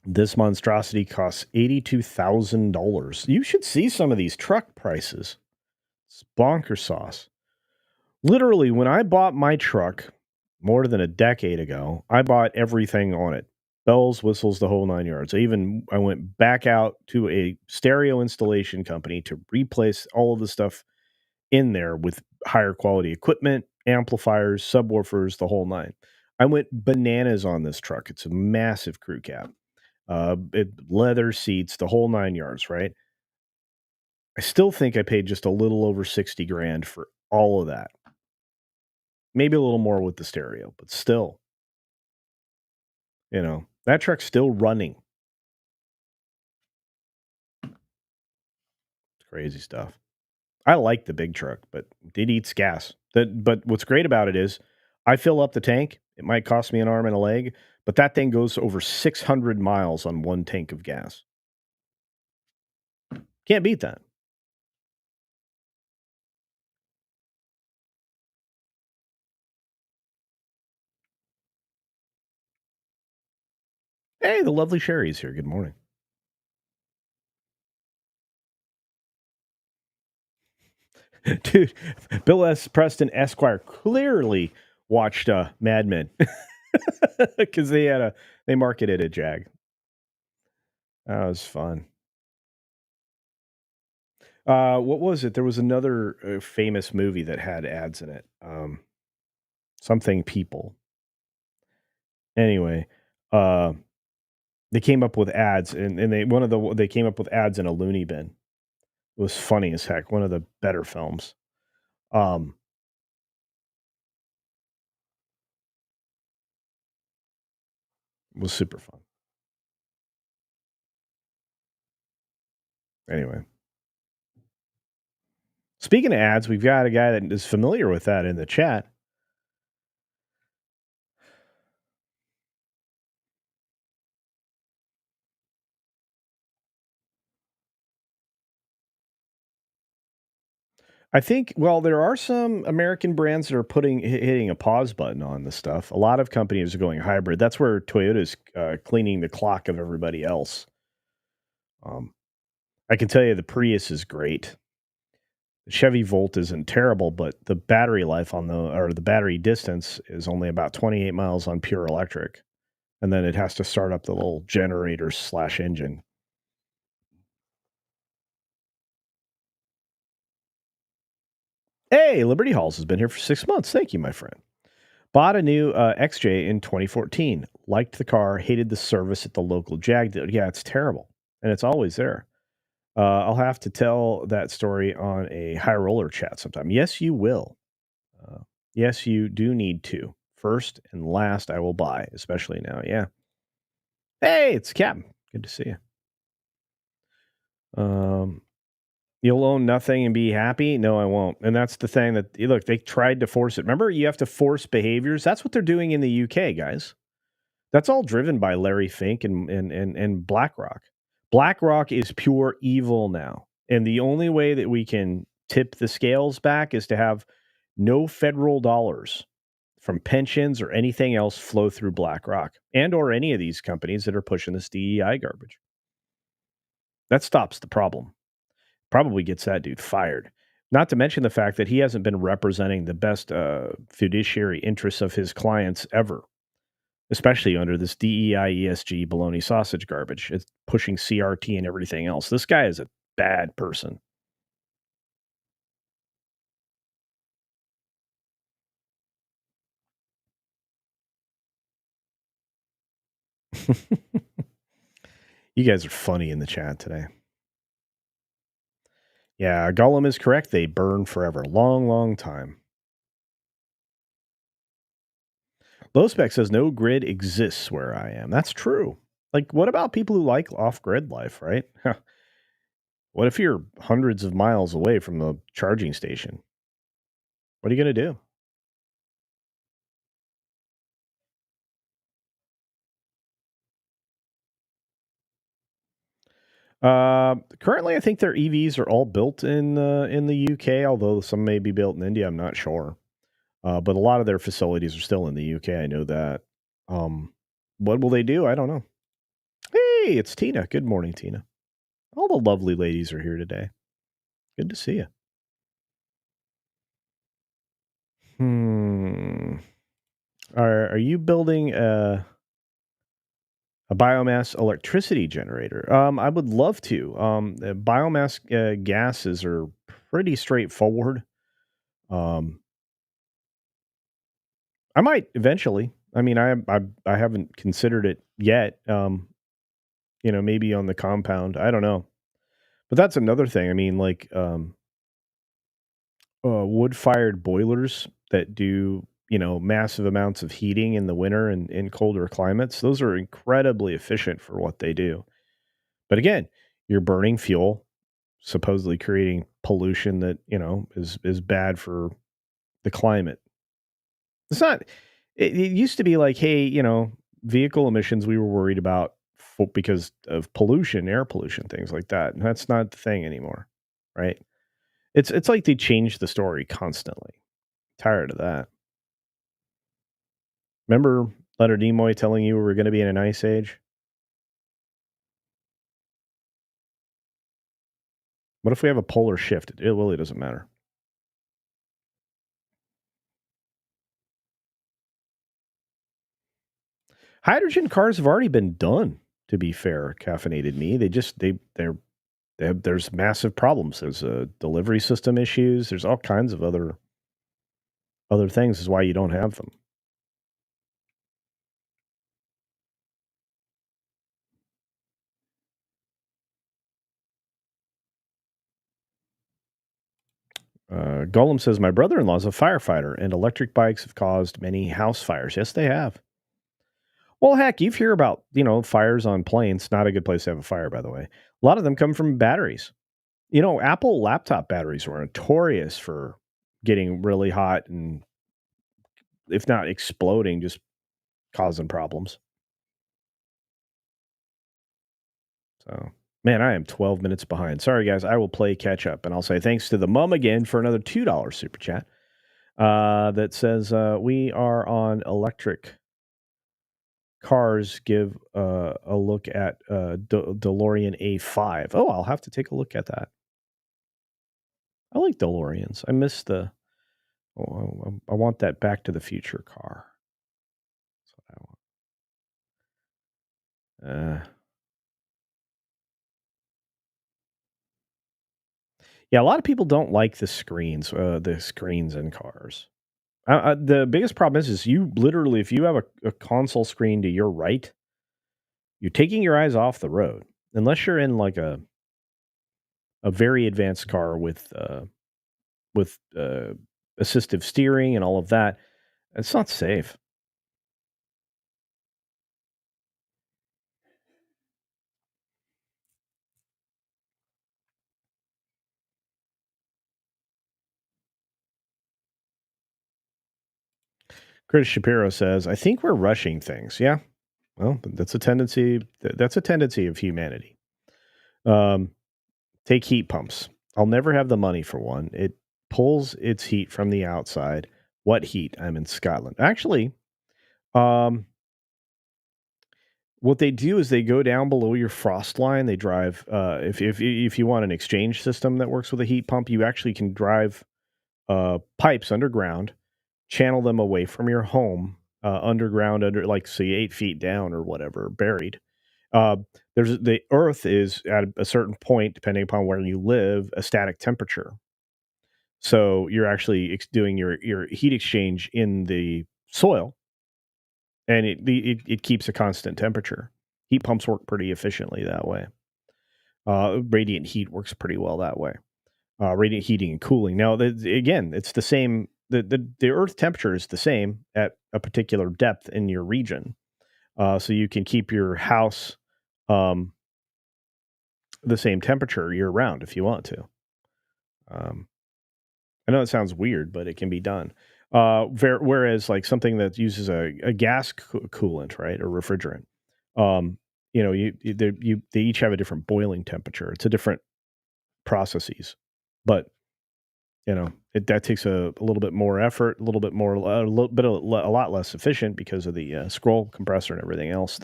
This monstrosity costs $82,000. You should see some of these truck prices. It's bonker sauce. Literally, when I bought my truck more than a decade ago, I bought everything on it. Bells, whistles, the whole nine yards. I went back out to a stereo installation company to replace all of the stuff in there with higher quality equipment, amplifiers, subwoofers, the whole nine. I went bananas on this truck. It's a massive crew cab. Leather seats, the whole nine yards, right? I still think I paid just a little over 60 grand for all of that. Maybe a little more with the stereo, but still, that truck's still running. It's crazy stuff. I like the big truck, but it eats gas. But what's great about it is I fill up the tank. It might cost me an arm and a leg, but that thing goes over 600 miles on one tank of gas. Can't beat that. Hey, the lovely Sherry's here. Good morning. Dude, Bill S. Preston Esquire clearly watched Mad Men because they marketed a Jag. That was fun. What was it? There was another famous movie that had ads in it. Something People. Anyway, uh, they came up with ads, and they came up with ads in a loony bin. It was funny as heck. One of the better films. Um, was super fun. Anyway, speaking of ads, we've got a guy that is familiar with that in the chat. I think, well, there are some American brands that are hitting a pause button on this stuff. A lot of companies are going hybrid. That's where Toyota's cleaning the clock of everybody else. Um, I can tell you the Prius is great. The Chevy Volt isn't terrible, but the battery life the battery distance is only about 28 miles on pure electric, and then it has to start up the little generator slash engine. Hey, Liberty Halls has been here for 6 months. Thank you, my friend. Bought a new XJ in 2014. Liked the car, hated the service at the local Jag dealer. Yeah, it's terrible, and it's always there. I'll have to tell that story on a high roller chat sometime. Yes, you will. Uh, yes, you do need to. First and last, I will buy, especially now. Yeah. Hey, it's Captain. Good to see you. You'll own nothing and be happy? No, I won't. And that's the thing that look, they tried to force it. Remember, you have to force behaviors. That's what they're doing in the UK, guys. That's all driven by Larry Fink and BlackRock. BlackRock is pure evil now. And the only way that we can tip the scales back is to have no federal dollars from pensions or anything else flow through BlackRock and or any of these companies that are pushing this DEI garbage. That stops the problem. Probably gets that dude fired. Not to mention the fact that he hasn't been representing the best fiduciary interests of his clients ever, especially under this DEI ESG baloney sausage garbage. It's pushing CRT and everything else. This guy is a bad person. You guys are funny in the chat today. Yeah, Gollum is correct. They burn forever. Long, long time. Low Spec says no grid exists where I am. That's true. Like, what about people who like off grid life, right? What if you're hundreds of miles away from the charging station? What are you going to do? Currently, I think their EVs are all built in the UK, although some may be built in India. I'm not sure, but a lot of their facilities are still in the UK. I know that. Um, what will they do? I don't know. Hey, it's Tina. Good morning, Tina. All the lovely ladies are here today. Good to see you. Hmm. Are you building a biomass electricity generator? I would love to. Biomass gases are pretty straightforward. Um, I might eventually. I mean, I haven't considered it yet. Maybe on the compound. I don't know, but that's another thing. I mean, like wood-fired boilers that do massive amounts of heating in the winter and in colder climates. Those are incredibly efficient for what they do. But again, you're burning fuel, supposedly creating pollution that is bad for the climate. It's not. It used to be like, hey, vehicle emissions we were worried about because of pollution, air pollution, things like that. And that's not the thing anymore, right? It's like they change the story constantly. Tired of that. Remember Leonard Nimoy telling you we're going to be in an ice age? What if we have a polar shift? It really doesn't matter. Hydrogen cars have already been done. To be fair, caffeinated me. There's massive problems. There's delivery system issues. There's all kinds of other things. Is why you don't have them. Gollum says my brother-in-law is a firefighter, and electric bikes have caused many house fires. Yes, they have. Well, heck, you hear about fires on planes. Not a good place to have a fire, by the way. A lot of them come from batteries. Apple laptop batteries were notorious for getting really hot and, if not exploding, just causing problems. So, man, I am 12 minutes behind. Sorry, guys. I will play catch up, and I'll say thanks to the mum again for another $2 super chat that says we are on electric cars. Give a look at DeLorean A5. Oh, I'll have to take a look at that. I like DeLoreans. I miss the. Oh, I want that Back to the Future car. That's what I want. Yeah, a lot of people don't like the screens in cars. The biggest problem is you literally, if you have a console screen to your right, you're taking your eyes off the road. Unless you're in like a very advanced car with assistive steering and all of that, it's not safe. Chris Shapiro says, "I think we're rushing things." Yeah, well, that's a tendency. That's a tendency of humanity. Um, Take heat pumps. I'll never have the money for one. It pulls its heat from the outside. What heat? I'm in Scotland. Actually, um, what they do is they go down below your frost line. They drive. If you want an exchange system that works with a heat pump, you actually can drive pipes underground, channel them away from your home, underground, under like say 8 feet down or whatever, buried. Uh, the Earth is at a certain point, depending upon where you live, a static temperature. So you're actually doing your heat exchange in the soil, and it keeps a constant temperature. Heat pumps work pretty efficiently that way. Radiant heat works pretty well that way. Radiant heating and cooling. Now, again, it's the same. The Earth temperature is the same at a particular depth in your region, so you can keep your house um, the same temperature year round if you want to. Um, I know it sounds weird, but it can be done. Whereas, like something that uses a gas coolant, right, or refrigerant, um, they each have a different boiling temperature. It's a different processes, but that takes a little bit more effort, a little bit more, a lot less efficient because of the scroll compressor and everything else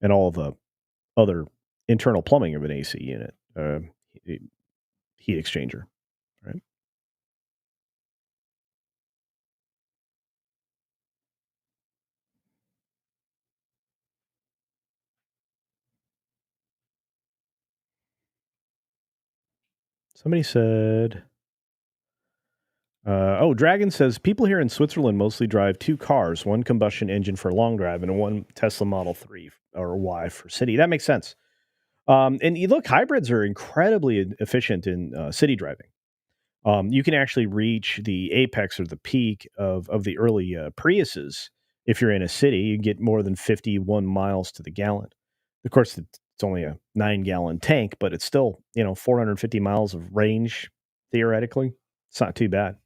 and all of the other internal plumbing of an AC unit, he- heat exchanger, right? Somebody said, Dragon says people here in Switzerland mostly drive two cars, one combustion engine for long drive and one Tesla Model 3 or Y for city. That makes sense. And you look, hybrids are incredibly efficient in city driving. You can actually reach the apex or the peak of the early Priuses if you're in a city. You get more than 51 miles to the gallon. Of course, it's only a 9-gallon tank, but it's still 450 miles of range theoretically. It's not too bad.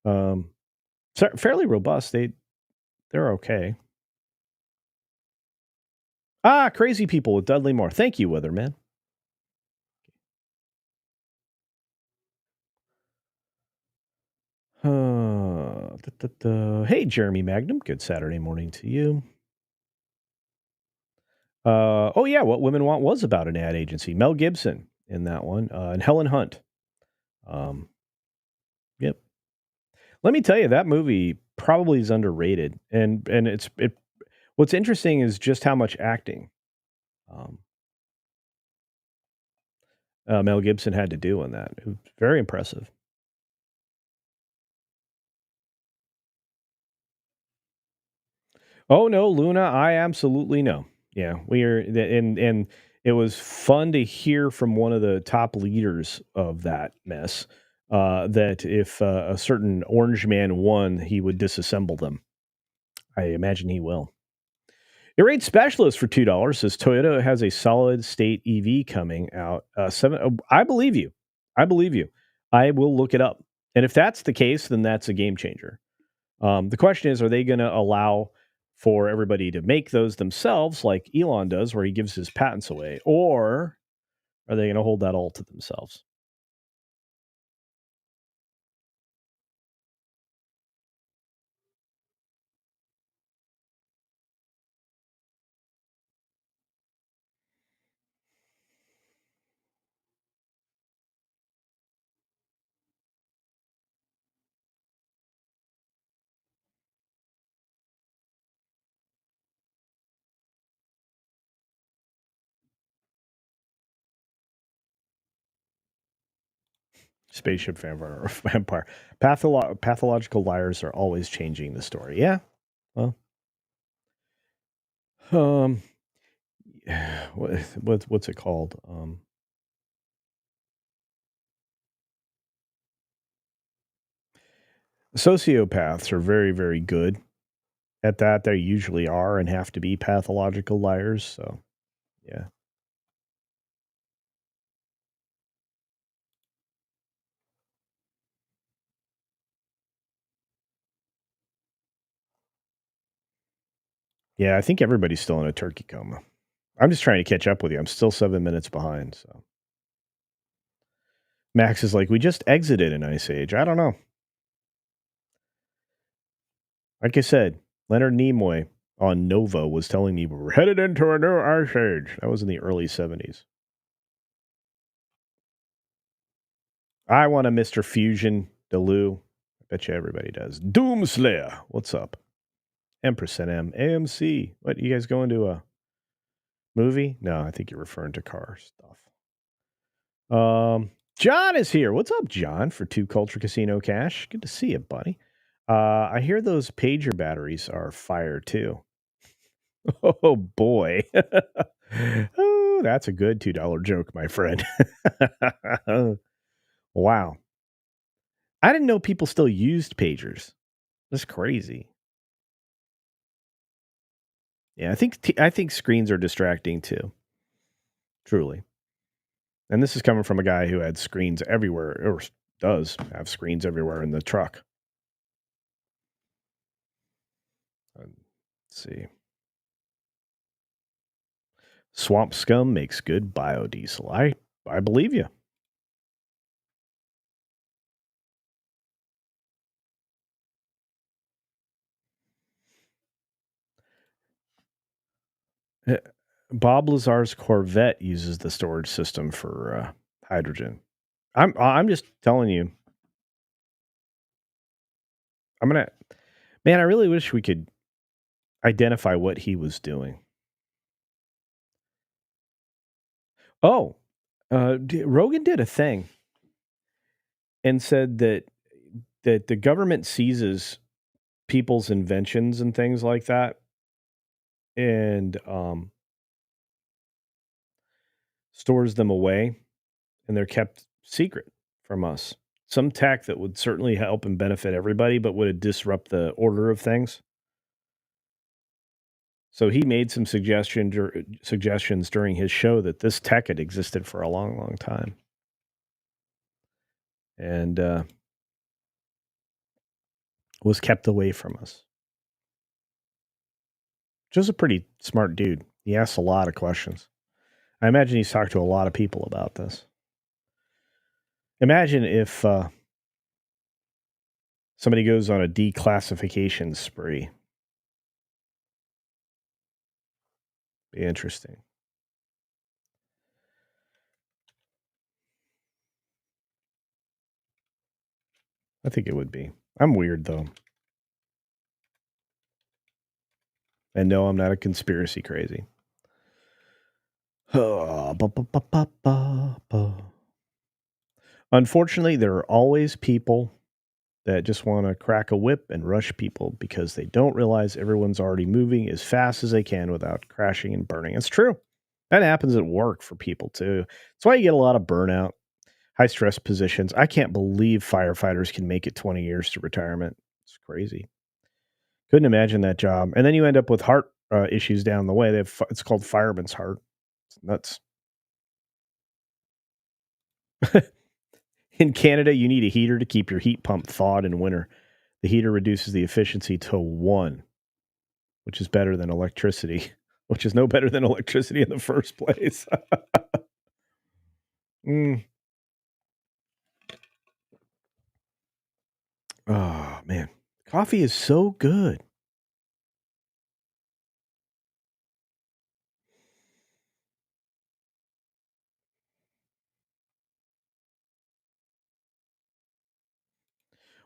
Um, Fairly robust. They're okay. Ah, Crazy People with Dudley Moore. Thank you, Weatherman. Hey, Jeremy Magnum. Good Saturday morning to you. Oh yeah, What Women Want was about an ad agency. Mel Gibson in that one, and Helen Hunt. Um, yep. Let me tell you, that movie probably is underrated, and it. What's interesting is just how much acting um, Mel Gibson had to do in that. It was very impressive. Oh no, Luna, I absolutely know. Yeah, we are, and it was fun to hear from one of the top leaders of that mess that if a certain orange man won, he would disassemble them. I imagine he will. Irate Specialist for $2 says Toyota has a solid state EV coming out. I believe you. I believe you. I will look it up, and if that's the case, then that's a game changer. The question is, are they going to allow for everybody to make those themselves, like Elon does, where he gives his patents away, or are they going to hold that all to themselves? Spaceship vampire. Pathological liars are always changing the story. Yeah. Well, um, what's it called? Sociopaths are very, very good at that. They usually are and have to be pathological liars. So, yeah. Yeah, I think everybody's still in a turkey coma. I'm just trying to catch up with you. I'm still 7 minutes behind. So Max is like, we just exited an ice age. I don't know. Like I said, Leonard Nimoy on Nova was telling me we're headed into a new ice age. That was in the early 70s. I want a Mr. Fusion Delu. I bet you everybody does. Doomslayer. What's up? Empress M. AMC. What, you guys going to a movie? No, I think you're referring to car stuff. John is here. What's up, John? For two Culture Casino cash. Good to see you, buddy. I hear those pager batteries are fire too. Oh boy. Oh, that's a good $2 joke, my friend. Wow. I didn't know people still used pagers. That's crazy. Yeah, I think screens are distracting too. Truly. And this is coming from a guy who had screens everywhere, or does have screens everywhere in the truck. Let's see. Swamp scum makes good biodiesel. I believe you. Uh, Bob Lazar's Corvette uses the storage system for hydrogen. I'm just telling you. I'm gonna. Man, I really wish we could identify what he was doing. Oh, Rogan did a thing and said that the government seizes people's inventions and things like that, and stores them away, and they're kept secret from us. Some tech that would certainly help and benefit everybody, but would disrupt the order of things. So he made some suggestions during his show that this tech had existed for a long, long time. And was kept away from us. Just a pretty smart dude. He asks a lot of questions. I imagine he's talked to a lot of people about this. Imagine if somebody goes on a declassification spree. Be interesting. I think it would be. I'm weird though. And no, I'm not a conspiracy crazy. Unfortunately, there are always people that just want to crack a whip and rush people because they don't realize everyone's already moving as fast as they can without crashing and burning. It's true. That happens at work for people too. That's why you get a lot of burnout, high stress positions. I can't believe firefighters can make it 20 years to retirement. It's crazy. Couldn't imagine that job. And then you end up with heart issues down the way. It's called fireman's heart. It's nuts. In Canada, you need a heater to keep your heat pump thawed in winter. The heater reduces the efficiency to 1, which is better than electricity, which is no better than electricity in the first place. Mm. Oh, man. Coffee is so good.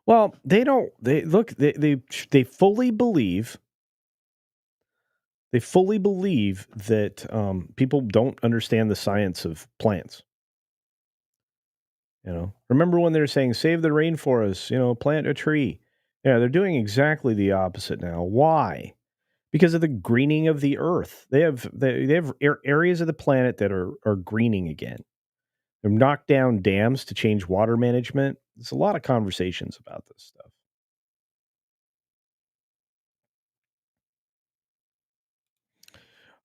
Well, they don't they look they fully believe that people don't understand the science of plants. Remember when they were saying save the rainforest, plant a tree. Yeah, they're doing exactly the opposite now. Why? Because of the greening of the earth. They have areas of the planet that are greening again. They've knocked down dams to change water management. There's a lot of conversations about this stuff.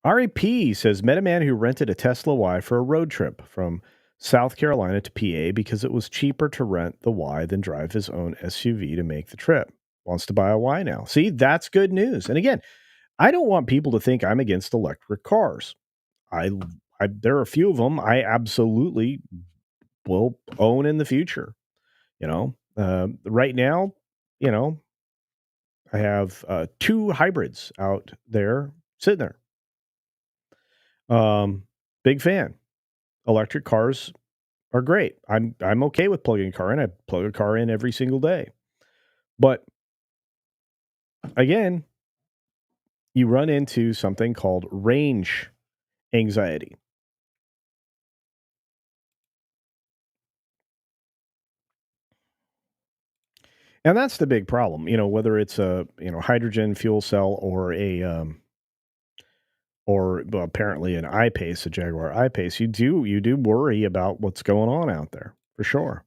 REP says met a man who rented a Tesla Y for a road trip from South Carolina to PA because it was cheaper to rent the Y than drive his own SUV to make the trip. Wants to buy a Y now. See, that's good news. And again, I don't want people to think I'm against electric cars. I, there are a few of them I absolutely will own in the future. Right now, you know, I have 2 hybrids out there sitting there. Big fan. Electric cars are great. I'm okay with plugging a car in. I plug a car in every single day. But again, you run into something called range anxiety. And that's the big problem, whether it's a hydrogen fuel cell or well, apparently an I-Pace, a Jaguar I-Pace. You do worry about what's going on out there for sure.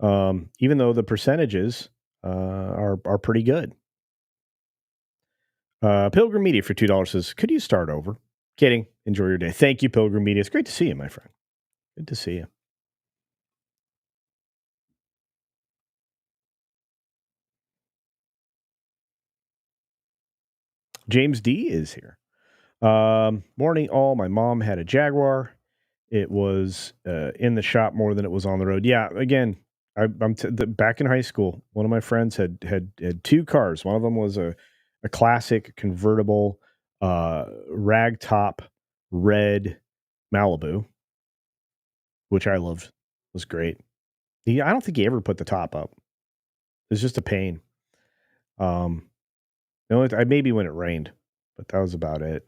Even though the percentages are pretty good. Pilgrim Media for $2 says, "Could you start over?" Kidding. Enjoy your day. Thank you, Pilgrim Media. It's great to see you, my friend. Good to see you. James D is here. Morning, all. My mom had a Jaguar. It was in the shop more than it was on the road. Yeah, again, back in high school. One of my friends had 2 cars. One of them was a classic convertible ragtop red Malibu, which I loved. It was great. I don't think he ever put the top up. It was just a pain. Um, maybe when it rained, but that was about it.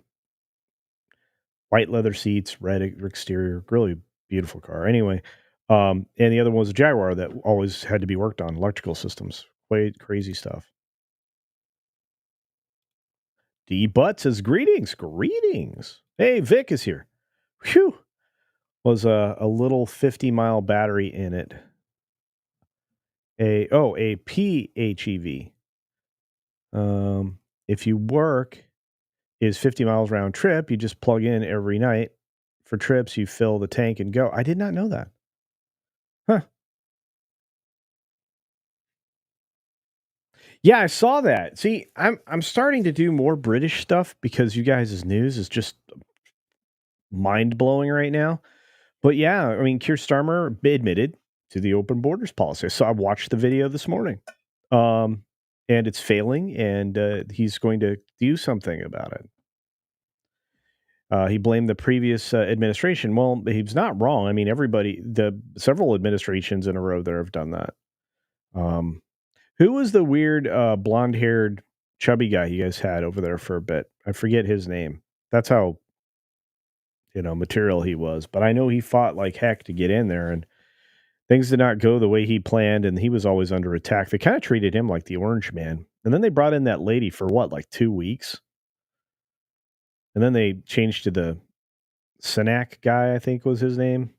White leather seats, red exterior, really beautiful car. Anyway, and the other one was a Jaguar that always had to be worked on, electrical systems, quite crazy stuff. D Butt says greetings, greetings. Hey, Vic is here. Whew, was a little 50-mile battery in it. A PHEV. If you work is 50 miles round trip, you just plug in every night. For trips, you fill the tank and go. I did not know that. Huh. Yeah, I saw that. See, I'm starting to do more British stuff because you guys' news is just mind blowing right now. But yeah, I mean, Keir Starmer admitted to the open borders policy. So I watched the video this morning, um, and it's failing, and he's going to do something about it. He blamed the previous administration. Well, he's not wrong. I mean, the several administrations in a row there have done that. Um, who was the weird blonde-haired, chubby guy you guys had over there for a bit? I forget his name. That's how material he was. But I know he fought like heck to get in there, and things did not go the way he planned, and he was always under attack. They kind of treated him like the Orange Man, and then they brought in that lady for what, like 2 weeks, and then they changed to the Sanak guy, I think was his name.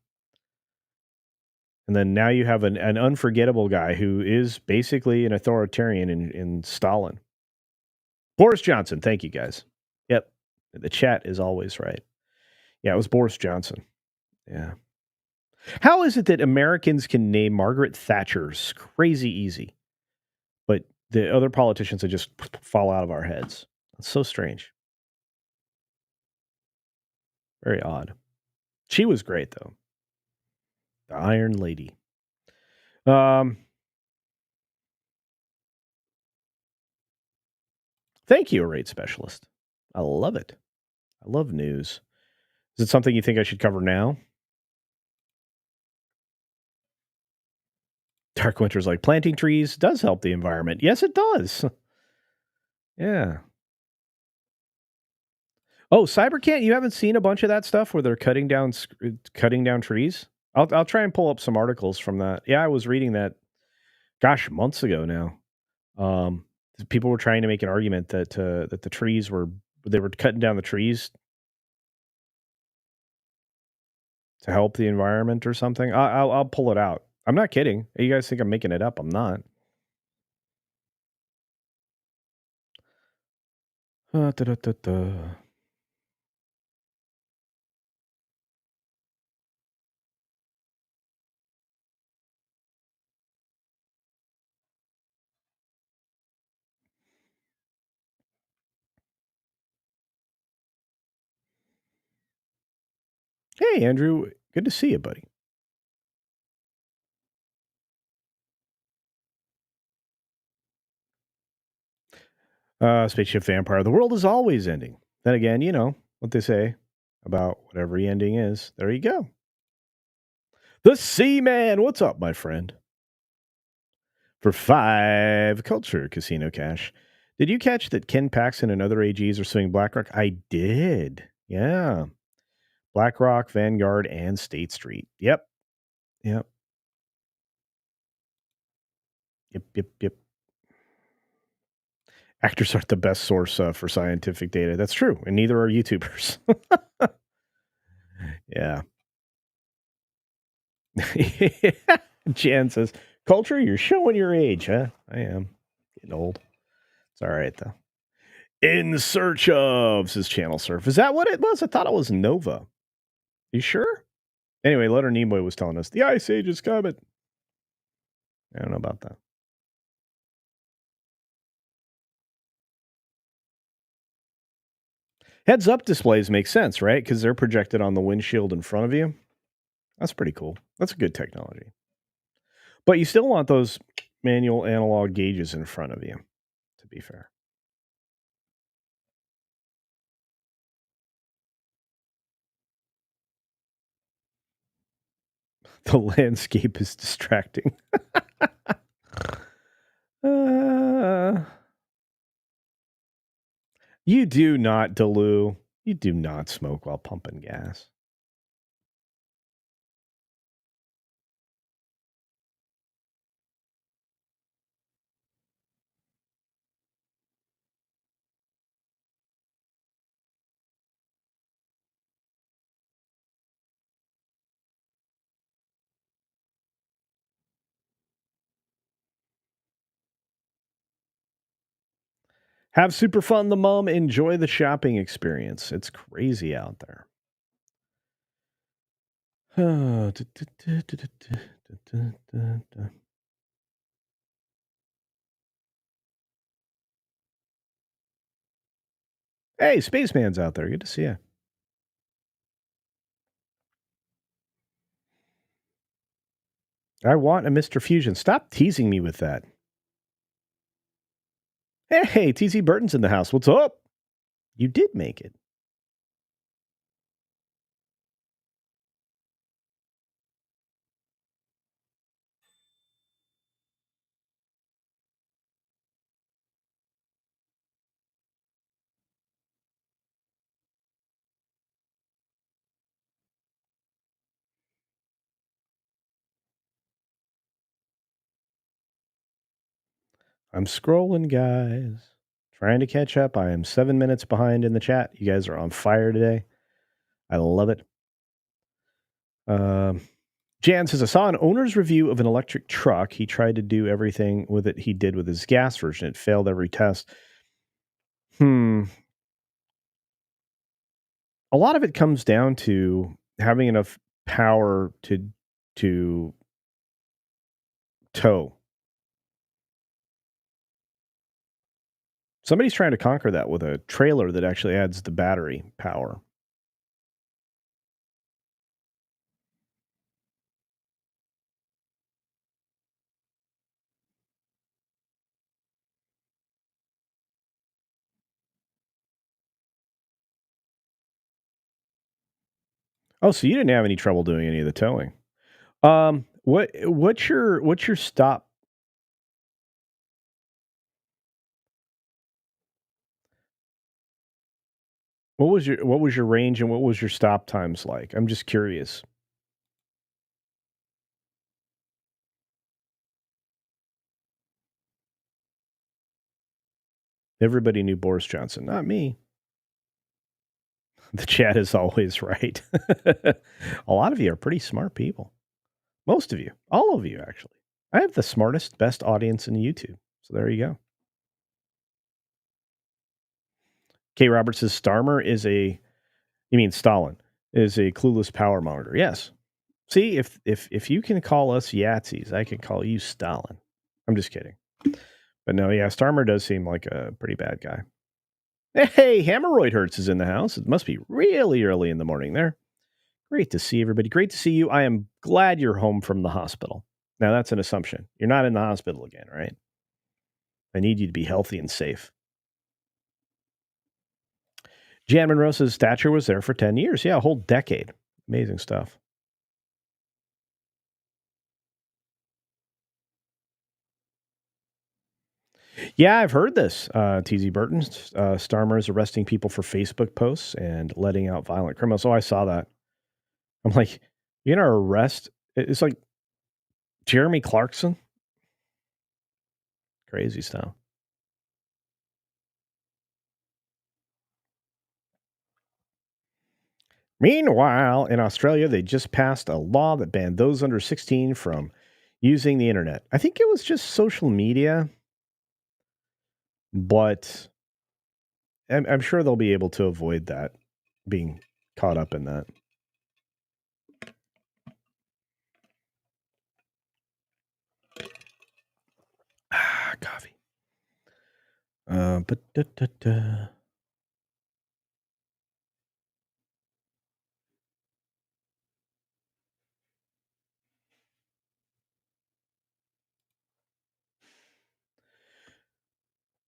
And then now you have an unforgettable guy who is basically an authoritarian in Stalin. Boris Johnson. Thank you, guys. Yep. The chat is always right. Yeah, it was Boris Johnson. Yeah. How is it that Americans can name Margaret Thatcher's crazy easy, but the other politicians that just fall out of our heads? It's so strange. Very odd. She was great, though. The Iron Lady. Um, Thank you, a rate specialist. I love it. I love news. Is it something you think I should cover now? Dark Winter's like planting trees does help the environment. Yes, it does. Yeah. Oh, CyberCant, you haven't seen a bunch of that stuff where they're cutting down trees? I'll try and pull up some articles from that. Yeah, I was reading that, gosh, months ago now. Um, People were trying to make an argument that the trees were cutting down the trees to help the environment or something. I'll pull it out. I'm not kidding. You guys think I'm making it up? I'm not. Da, da, da, da. Hey, Andrew. Good to see you, buddy. Spaceship Vampire. The world is always ending. Then again, you know what they say about what every ending is. There you go. The Seaman. What's up, my friend? For 5 Culture Casino Cash. Did you catch that Ken Paxton and other AGs are suing BlackRock? I did. Yeah. BlackRock, Vanguard, and State Street. Yep. Yep. Yep. Yep. Yep. Actors aren't the best source for scientific data. That's true. And neither are YouTubers. Yeah. Jan says, Culture, you're showing your age, huh? I am. Getting old. It's all right, though. In Search of, says Channel Surf. Is that what it was? I thought it was Nova. You sure? Anyway, Leonard Nimoy was telling us the Ice Age is coming. I don't know about that. Heads up displays make sense, right? Because they're projected on the windshield in front of you. That's pretty cool. That's a good technology. But you still want those manual analog gauges in front of you, to be fair. The landscape is distracting. uh, you do not, Delu. You do not smoke while pumping gas. Have super fun, the mom. Enjoy the shopping experience. It's crazy out there. Hey, Spaceman's out there. Good to see you. I want a Mr. Fusion. Stop teasing me with that. Hey, TC Burton's in the house. What's up? You did make it. I'm scrolling, guys. Trying to catch up. I am 7 minutes behind in the chat. You guys are on fire today. I love it. Um, Jan says, I saw an owner's review of an electric truck. He tried to do everything with it he did with his gas version. It failed every test. A lot of it comes down to having enough power to tow. Somebody's trying to conquer that with a trailer that actually adds the battery power. Oh, so you didn't have any trouble doing any of the towing. What's your stop? What was your range and what was your stop times like? I'm just curious. Everybody knew Boris Johnson, not me. The chat is always right. A lot of you are pretty smart people. Most of you, all of you, actually. I have the smartest, best audience in YouTube. So there you go. K. Roberts says Starmer is you mean Stalin, is a clueless power monger. Yes. See, if you can call us Yahtzees, I can call you Stalin. I'm just kidding. But no, yeah, Starmer does seem like a pretty bad guy. Hey, Hemorrhoid Hurts is in the house. It must be really early in the morning there. Great to see everybody. Great to see you. I am glad you're home from the hospital. Now, that's an assumption. You're not in the hospital again, right? I need you to be healthy and safe. Jan Monroe says Thatcher was there for 10 years. Yeah, a whole decade. Amazing stuff. Yeah, I've heard this. TZ Burton, Starmer is arresting people for Facebook posts and letting out violent criminals. Oh, I saw that. I'm like, you're going to arrest? It's like Jeremy Clarkson. Crazy stuff. Meanwhile, in Australia, they just passed a law that banned those under 16 from using the internet. I think it was just social media, but I'm sure they'll be able to avoid that, being caught up in that. Coffee.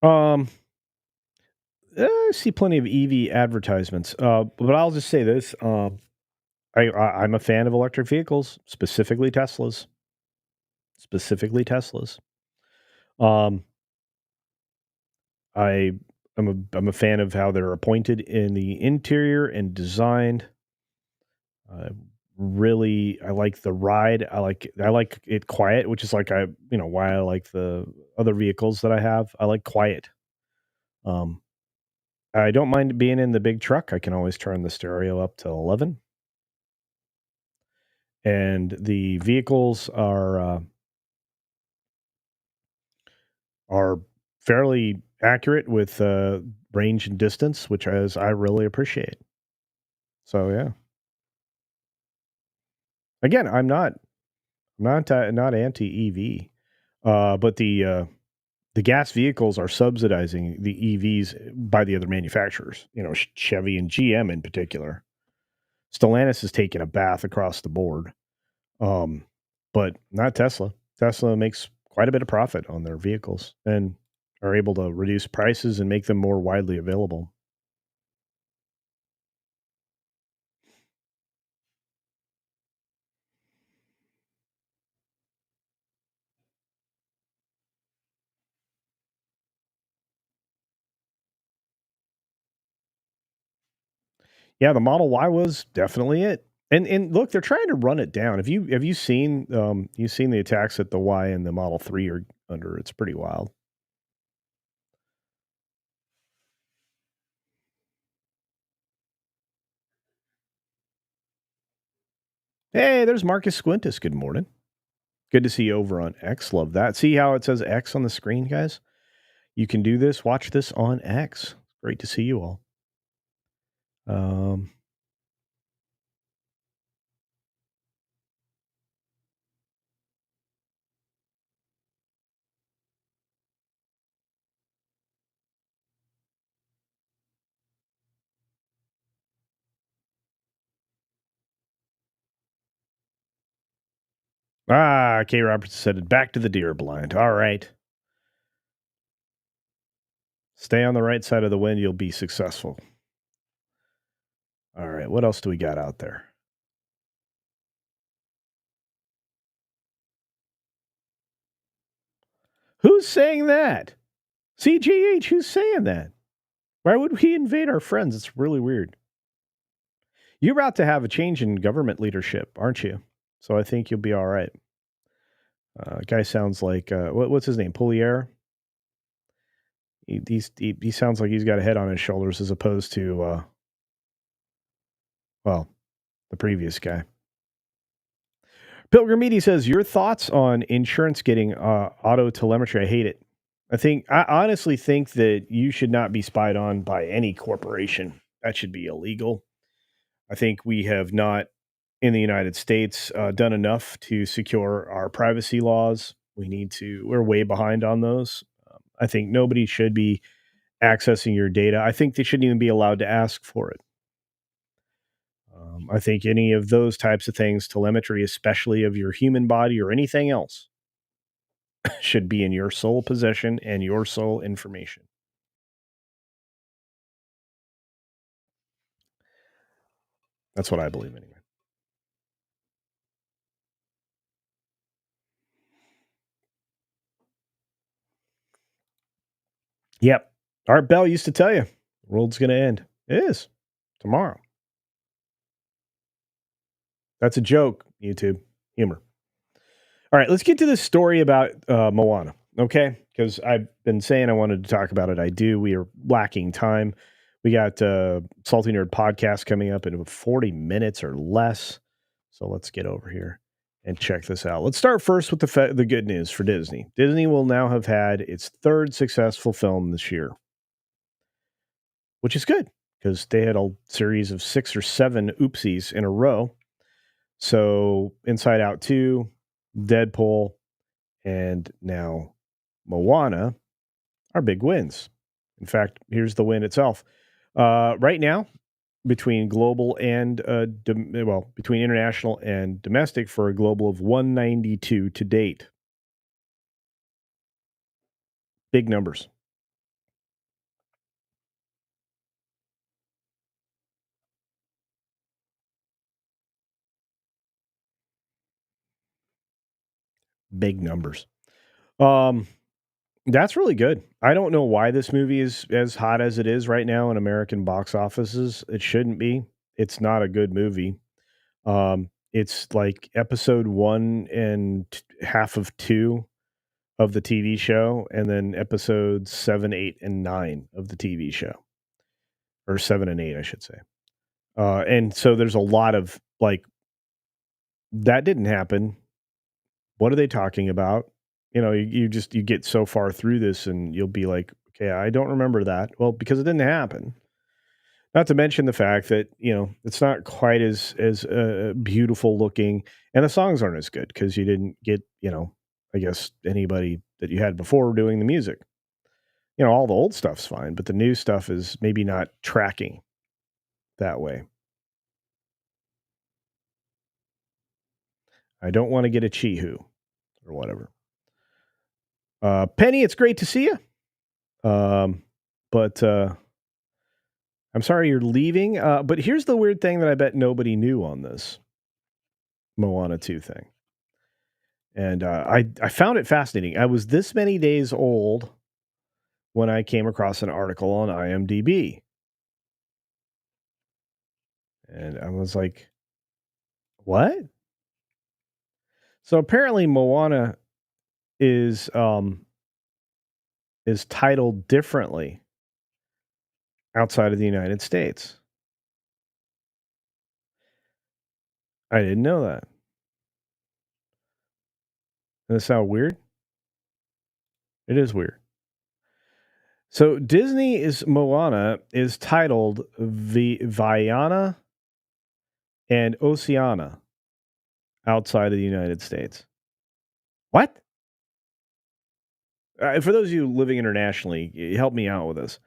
Um, I see plenty of EV advertisements, but I'll just say this: I'm a fan of electric vehicles, specifically Teslas. Specifically Teslas. Um, I'm a fan of how they're appointed in the interior and designed. Uh, I like the ride. I like it quiet, which is like why I like the other vehicles that I have. I like quiet. Um, I don't mind being in the big truck. I can always turn the stereo up to 11, and the vehicles are fairly accurate with range and distance, which I really appreciate. So yeah. Again, I'm not anti EV, but the gas vehicles are subsidizing the EVs by the other manufacturers, Chevy and GM in particular. Stellantis is taking a bath across the board, um, but not Tesla. Tesla makes quite a bit of profit on their vehicles and are able to reduce prices and make them more widely available. Yeah, the Model Y was definitely it. And look, they're trying to run it down. Have you seen you've seen the attacks that the Y and the Model 3 are under? It's pretty wild. Hey, there's Marcus Squintus. Good morning. Good to see you over on X. Love that. See how it says X on the screen, guys? You can do this. Watch this on X. Great to see you all. Um, K. Roberts said, back to the deer blind. All right. Stay on the right side of the wind. You'll be successful. All right. What else do we got out there? Who's saying that? CGH, who's saying that? Why would we invade our friends? It's really weird. You're about to have a change in government leadership, aren't you? So I think you'll be all right. Guy sounds like what's his name? Polier. He sounds like he's got a head on his shoulders as opposed to well, the previous guy. Pilgrim Meaty says your thoughts on insurance getting auto telemetry. I hate it. I honestly think that you should not be spied on by any corporation. That should be illegal. I think we have not in the United States done enough to secure our privacy laws. We're way behind on those. I think nobody should be accessing your data. I think they shouldn't even be allowed to ask for it. I think any of those types of things, telemetry, especially of your human body or anything else, should be in your sole possession and your sole information. That's what I believe anyway. Yep. Art Bell used to tell you, the world's going to end. It is tomorrow. That's a joke, YouTube. Humor. All right, let's get to this story about Moana, okay? Because I've been saying I wanted to talk about it. I do. We are lacking time. We got Salty Nerd podcast coming up in 40 minutes or less. So let's get over here and check this out. Let's start first with the good news for Disney. Disney will now have had its third successful film this year, which is good because they had a series of 6 or 7 oopsies in a row. So Inside Out 2, Deadpool, and now Moana are big wins. In fact, here's the win itself. Right now, between global and between international and domestic, for a global of 192 to date. Big numbers. Big numbers. Um, that's really good. I don't know why this movie is as hot as it is right now in American box offices. It shouldn't be. It's not a good movie. It's like episode 1 and half of 2 of the TV show, and then episodes 7, 8, and 9 of the TV show, or 7 and 8, I should say. And so there's a lot of like, that didn't happen. What are they talking about? You get so far through this, and you'll be like, okay, I don't remember that. Well, because it didn't happen. Not to mention the fact that it's not quite as beautiful looking, and the songs aren't as good because you didn't get I guess anybody that you had before doing the music. All the old stuff's fine, but the new stuff is maybe not tracking that way. I don't want to get a Chihu or whatever. Penny, it's great to see you. But I'm sorry you're leaving. But here's the weird thing that I bet nobody knew on this Moana 2 thing. And I found it fascinating. I was this many days old when I came across an article on IMDb. And I was like, what? So apparently Moana is is titled differently outside of the United States. I didn't know that. Does that sound weird? It is weird. So Disney is Moana is titled Vaiana and Oceana outside of the United States. What? For those of you living internationally, help me out with this.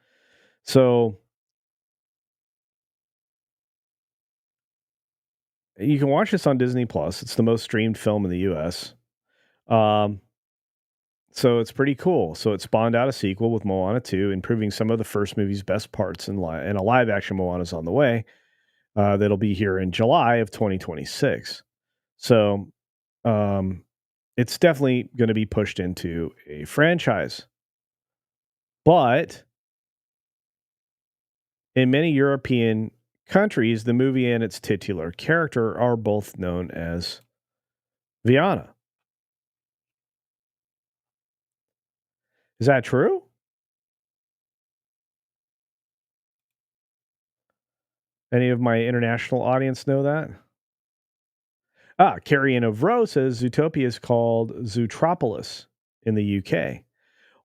So you can watch this on Disney Plus. It's the most streamed film in the U.S. Um, so it's pretty cool. So it spawned out a sequel with Moana 2, improving some of the first movie's best parts, and a live action Moana's on the way. That'll be here in July of 2026. So um, it's definitely going to be pushed into a franchise. But in many European countries, the movie and its titular character are both known as Viana. Is that true? Any of my international audience know that? Carrie Ann of Roe says Zootopia is called Zootropolis in the UK.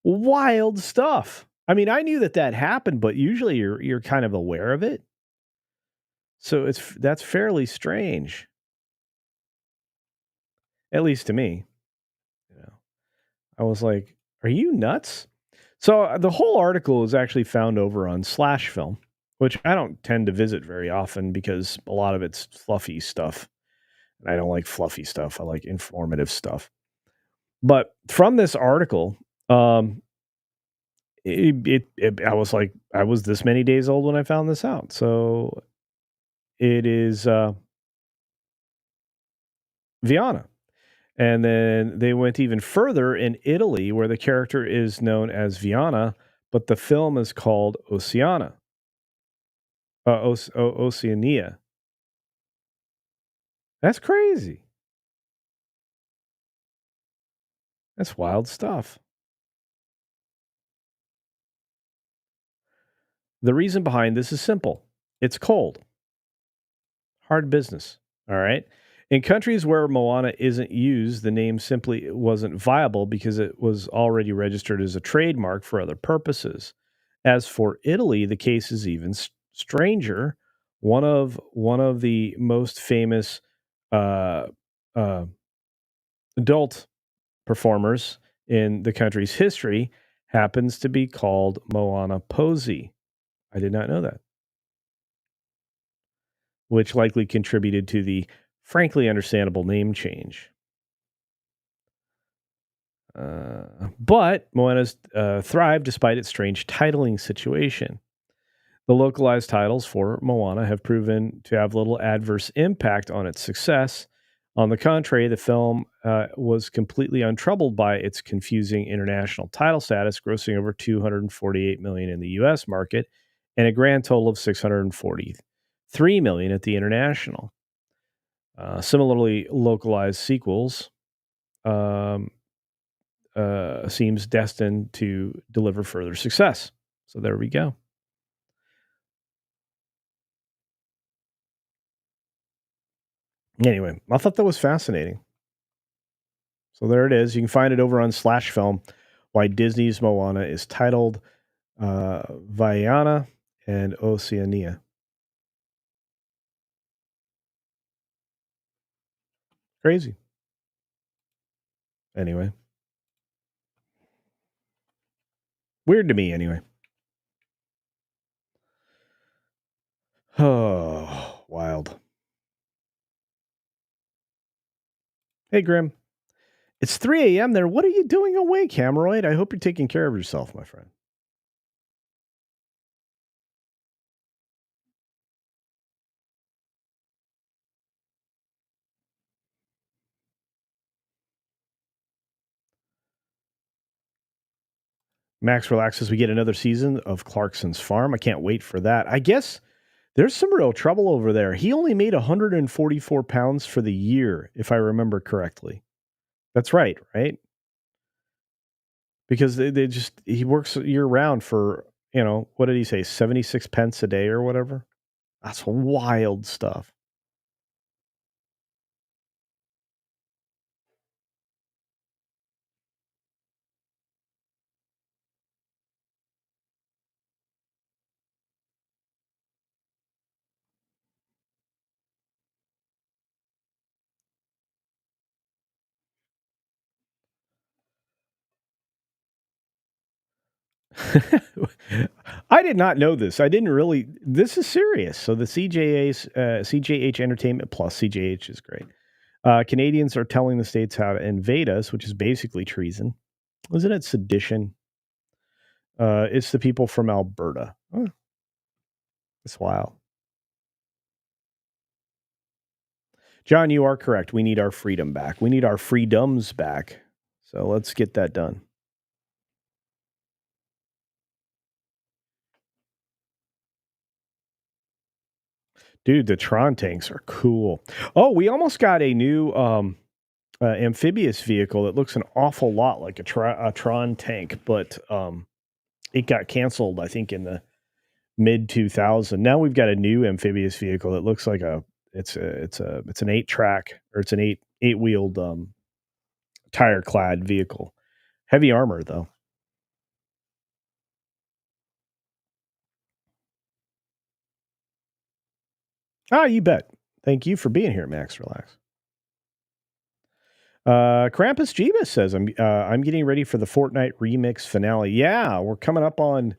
Wild stuff. I mean, I knew that that happened, but usually you're kind of aware of it. So that's fairly strange, at least to me. You know, I was like, "Are you nuts?" So the whole article is actually found over on Slash Film, which I don't tend to visit very often because a lot of it's fluffy stuff, and I don't like fluffy stuff. I like informative stuff. But from this article, um, I was like, I was this many days old when I found this out. So it is Viana. And then they went even further in Italy, where the character is known as Viana, but the film is called Oceana, Oceania. That's crazy. That's wild stuff. The reason behind this is simple. It's cold. Hard business. All right. In countries where Moana isn't used, the name simply wasn't viable because it was already registered as a trademark for other purposes. As for Italy, the case is even stranger. One of the most famous uh, uh, adult performers in the country's history happens to be called Moana Posey. I did not know that, which likely contributed to the frankly understandable name change. But Moana's thrived despite its strange titling situation. The localized titles for Moana have proven to have little adverse impact on its success. On the contrary, the film was completely untroubled by its confusing international title status, grossing over 248 million in the U.S. market and a grand total of 643 million at the international. Similarly, localized sequels um, seems destined to deliver further success. So there we go. Anyway, I thought that was fascinating. So there it is. You can find it over on Slash Film. Why Disney's Moana is titled Vaiana and Oceania. Crazy. Anyway, Weird to me, anyway. Oh, wild. Hey, Grim. It's 3 a.m. there. What are you doing awake, Hameroid? I hope you're taking care of yourself, my friend. Max relaxes. We get another season of Clarkson's Farm. I can't wait for that. I guess there's some real trouble over there. He only made 144 pounds for the year, if I remember correctly. That's right, right? Because they just he works year round for what did he say, 76 pence a day or whatever. That's wild stuff. I did not know this. I didn't really. This is serious. So the CJH Entertainment Plus, CJH is great. Canadians are telling the states how to invade us, which is basically treason. Isn't it sedition? It's the people from Alberta. Oh, it's wild. John, you are correct. We need our freedom back. We need our freedoms back. So let's get that done. Dude, the Tron tanks are cool. Oh, we almost got a new amphibious vehicle that looks an awful lot like a Tron tank, but it got canceled, I think, in the mid 2000. Now we've got a new amphibious vehicle that looks like it's an 8 track, or it's an eight wheeled tire clad vehicle. Heavy armor though. Ah, you bet. Thank you for being here, Max. Relax. Krampus Jeebus says I'm getting ready for the Fortnite remix finale. Yeah, we're coming up on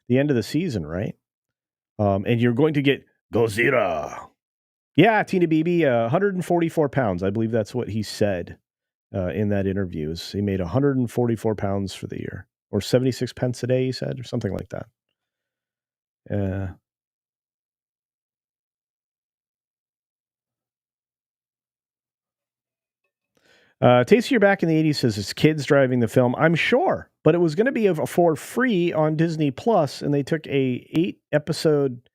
the end of the season, right? And you're going to get Gozira. Yeah, Tina BB, 144 pounds. I believe that's what he said in that interview. Is he made 144 pounds for the year, or 76 pence a day? He said, or something like that. Uh, Tasty, you're back in the 80s says it's kids driving the film. I'm sure, but it was going to be for free on Disney Plus, and they took a 8 episode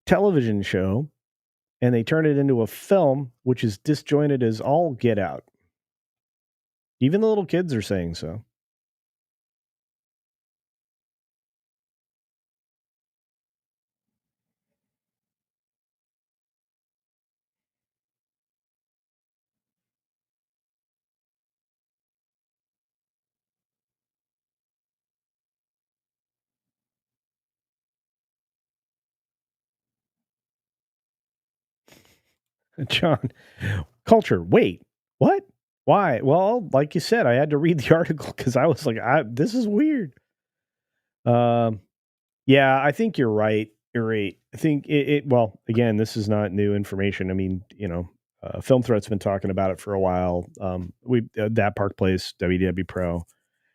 television show and they turned it into a film, which is disjointed as all get out. Even the little kids are saying so. John, culture. Wait, what? Why? Well, like you said, I had to read the article because I was like, this is weird. Um, yeah, I think you're right. You're right. I think well, again, this is not new information. I mean, Film Threat's been talking about it for a while. We That Park Place, WW Pro.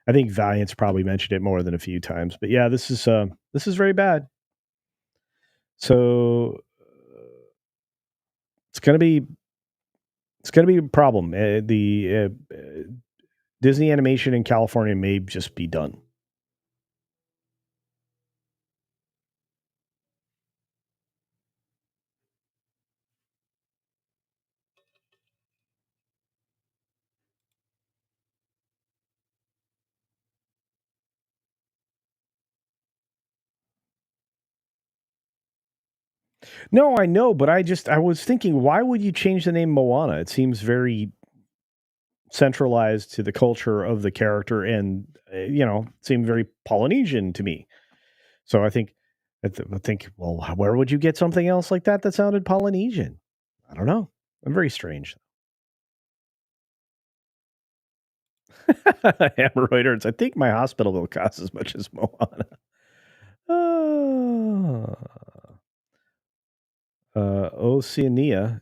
I think Valiant's probably mentioned it more than a few times. But yeah, this is very bad. So it's gonna be a problem. The Disney animation in California may just be done. No, I know, but I was thinking, why would you change the name Moana? It seems very centralized to the culture of the character, and seemed very Polynesian to me. So I think, well, where would you get something else like that that sounded Polynesian? I don't know. I'm very strange. Hemorrhoiders. I think my hospital bill costs as much as Moana. Ah. Oceania.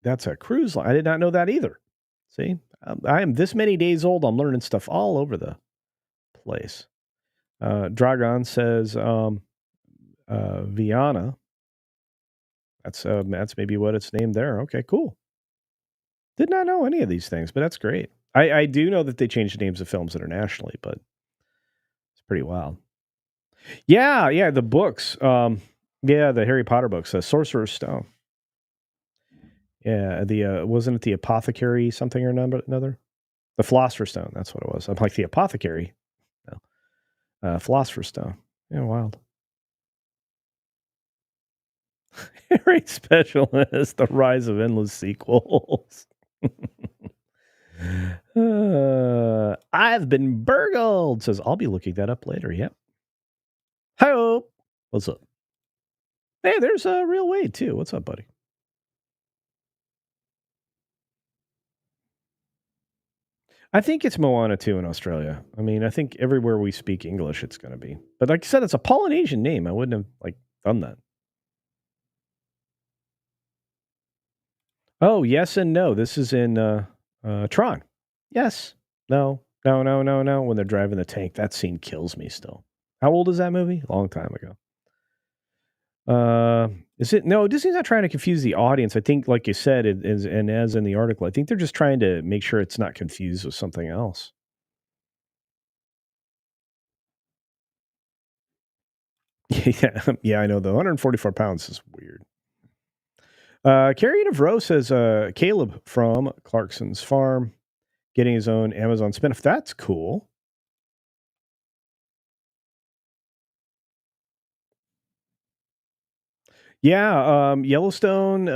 That's a cruise line. I did not know that either. See, I am this many days old. I'm learning stuff all over the place. Dragon says Viana. That's maybe what it's named there. Okay, cool. Did not know any of these things, but that's great. I do know that they changed the names of films internationally, but it's pretty wild. Yeah, yeah, the books. Yeah, the Harry Potter books, Sorcerer's Stone. Yeah, the wasn't it the apothecary something or another? The Philosopher's Stone. That's what it was. I'm like the apothecary. No, Philosopher's Stone. Yeah, wild. Harry Specialist: The Rise of Endless Sequels. I've been burgled. Says I'll be looking that up later. Yep. Hi. What's up? Hey, there's a real Wade too. What's up, buddy? I think it's Moana too in Australia. I mean, I think everywhere we speak English, it's going to be. But like I said, it's a Polynesian name. I wouldn't have done that. Oh, yes and no. This is in Tron. Yes. No. No. No. No. No. When they're driving the tank, that scene kills me still. How old is that movie? Long time ago. Is it? No, Disney's not trying to confuse the audience. I think, like you said, it is, and as in the article, I think they're just trying to make sure it's not confused with something else. Yeah, yeah, I know. The 144 pounds is weird. Carrie of Rowe says Caleb from Clarkson's Farm getting his own Amazon spinoff. That's cool. Yeah, Yellowstone.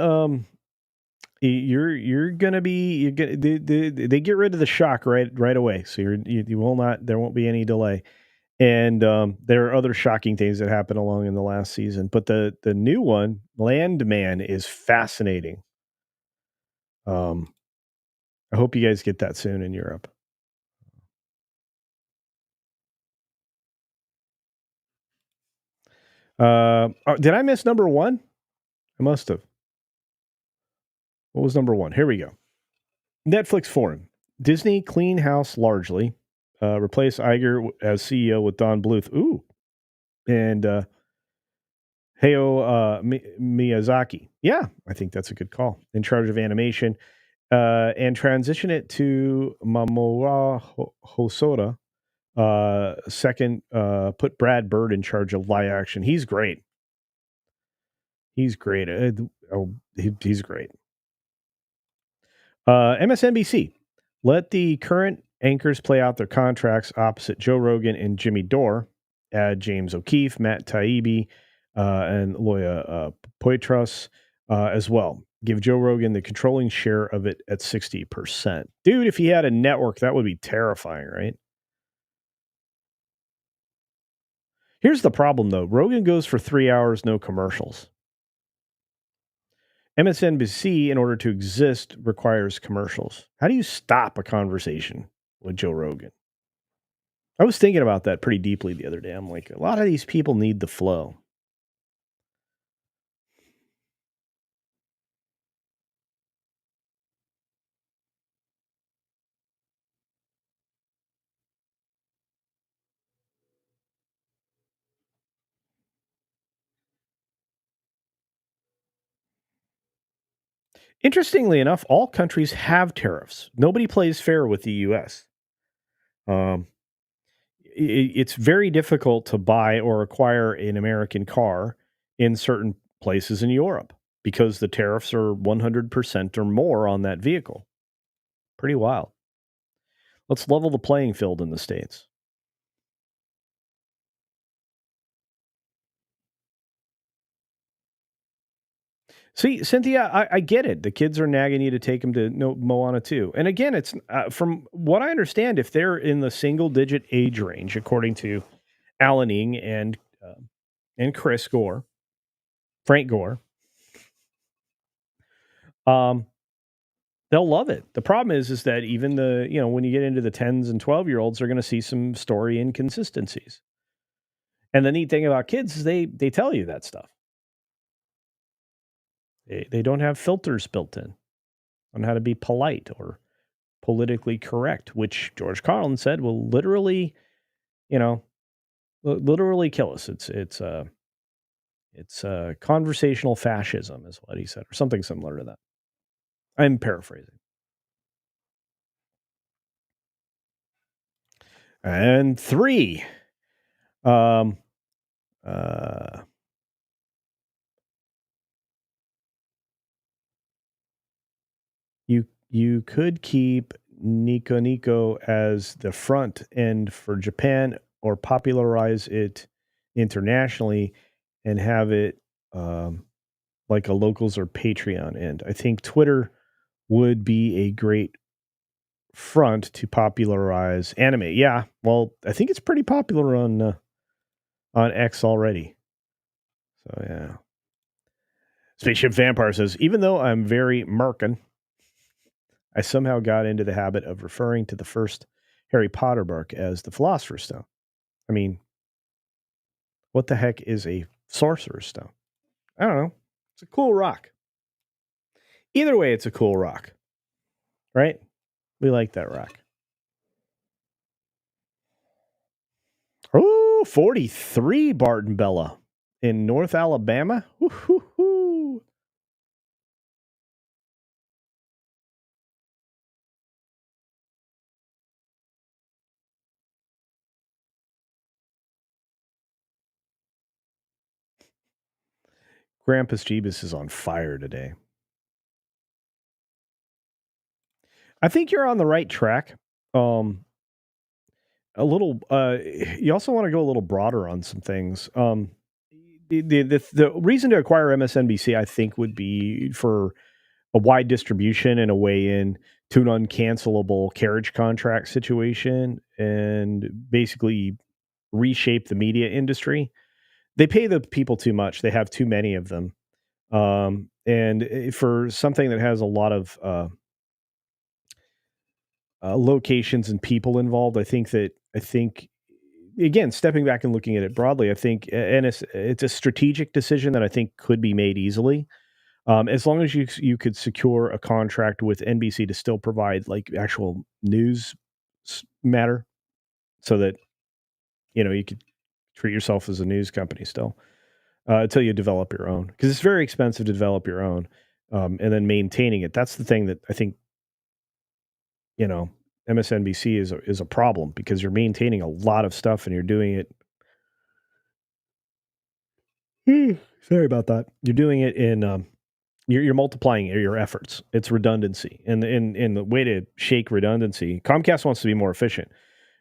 You're gonna be you're gonna they get rid of the shock right away. So you will not there won't be any delay. And there are other shocking things that happen along in the last season, but the new one, Landman, is fascinating. Um, I hope you guys get that soon in Europe. Did I miss number one? I must have. What was number one? Here we go. Netflix forum. Disney clean house largely. Replace Iger as CEO with Don Bluth. Ooh. And Hayao Miyazaki. Yeah, I think that's a good call. In charge of animation. And transition it to Mamoru Hosoda. Second, put Brad Bird in charge of live action. He's great. He's great. He's great. MSNBC. Let the current anchors play out their contracts opposite Joe Rogan and Jimmy Dore. Add James O'Keefe, Matt Taibbi, and Loya Poitras as well. Give Joe Rogan the controlling share of it at 60%. Dude, if he had a network, that would be terrifying, right? Here's the problem, though. Rogan goes for 3 hours, no commercials. MSNBC, in order to exist, requires commercials. How do you stop a conversation with Joe Rogan? I was thinking about that pretty deeply the other day. I'm like, a lot of these people need the flow. Interestingly enough, all countries have tariffs. Nobody plays fair with the US. Um, it's very difficult to buy or acquire an American car in certain places in Europe because the tariffs are 100% or more on that vehicle. Pretty wild. Let's level the playing field in the States. See, Cynthia, I get it. The kids are nagging you to take them to Moana too. And again, it's from what I understand, if they're in the single digit age range, according to Alan Ing and Chris Gore, Frank Gore, um, They'll love it. The problem is that even when you get into the 10s and 12-year-olds, they're going to see some story inconsistencies. And the neat thing about kids is they tell you that stuff. They don't have filters built in on how to be polite or politically correct, which George Carlin said will literally, you know, literally kill us. It's conversational fascism, is what he said, or something similar to that. I'm paraphrasing. And three, um, uh, you could keep Nico Nico as the front end for Japan, or popularize it internationally and have it like a locals or Patreon end. I think Twitter would be a great front to popularize anime. Yeah, well, I think it's pretty popular on X already. So yeah. Spaceship Vampire says, even though I'm very Merkin, I somehow got into the habit of referring to the first Harry Potter book as the Philosopher's Stone. I mean, what the heck is a Sorcerer's Stone? I don't know. It's a cool rock. Either way, it's a cool rock, right? We like that rock. Oh, 43 Barton Bella in North Alabama. Woo-hoo-hoo. Grampus Jeebus is on fire today. I think you're on the right track. A little. You also want to go a little broader on some things. The reason to acquire MSNBC, I think, would be for a wide distribution and a way in to an uncancelable carriage contract situation, and basically reshape the media industry. They pay the people too much. They have too many of them. And for something that has a lot of locations and people involved, I think again, stepping back and looking at it broadly, I think, and it's a strategic decision that I think could be made easily, as long as you could secure a contract with NBC to still provide like actual news matter, so that you could treat yourself as a news company still, until you develop your own, because it's very expensive to develop your own, and then maintaining it. That's the thing that I think you know MSNBC is a problem, because you're maintaining a lot of stuff and you're doing it. Sorry about that. You're doing it in you're multiplying your efforts. It's redundancy, and in the way to shake redundancy, Comcast wants to be more efficient,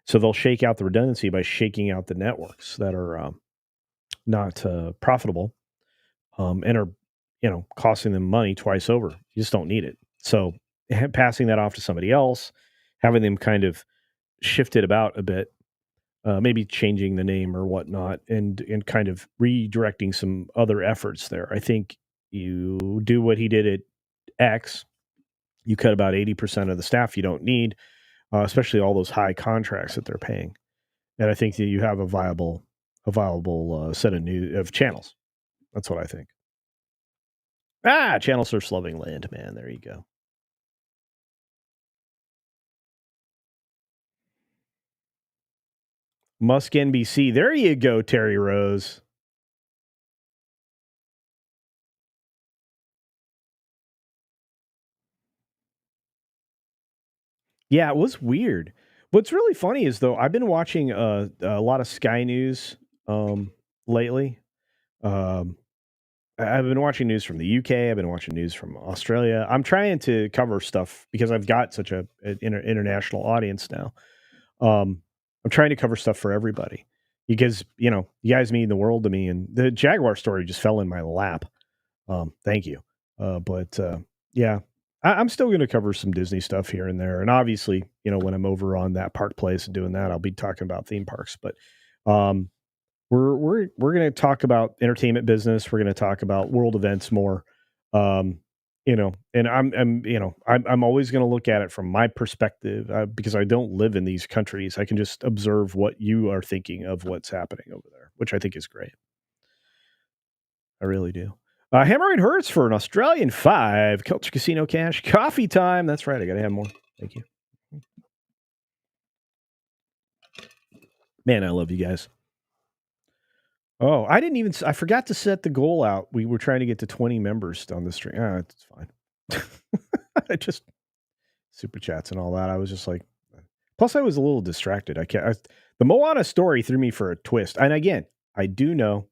so they'll shake out the redundancy by shaking out the networks that are not profitable, and are costing them money twice over. You just don't need it. So passing that off to somebody else, having them kind of shift it about a bit, maybe changing the name or whatnot, and kind of redirecting some other efforts there. I think you do what he did at X. You cut about 80% of the staff you don't need, especially all those high contracts that they're paying. And I think that you have a viable set of channels. That's what I think. Channel surf's loving land, man. There you go. Musk NBC. There you go, Terry Rose. Yeah, it was weird. What's really funny is, though, I've been watching a lot of Sky News lately. Um, I've been watching news from the UK. I've been watching news from Australia. I'm trying to cover stuff because I've got such an international audience now. I'm trying to cover stuff for everybody, because you guys mean the world to me, and the Jaguar story just fell in my lap. Thank you. But yeah, I'm still going to cover some Disney stuff here and there, and obviously, when I'm over on that Park Place and doing that, I'll be talking about theme parks. But um, we're going to talk about entertainment business. We're going to talk about world events more. Um, And I'm always going to look at it from my perspective because I don't live in these countries. I can just observe what you are thinking of what's happening over there, which I think is great. I really do. Hemorrhoid hurts for an Australian 5. Culture Casino Cash. Coffee time. That's right. I got to have more. Thank you. Man, I love you guys. Oh, I forgot to set the goal out. We were trying to get to 20 members on the stream. It's fine. I just super chats and all that. I was just like, plus I was a little distracted. The Moana story threw me for a twist. And again, I do know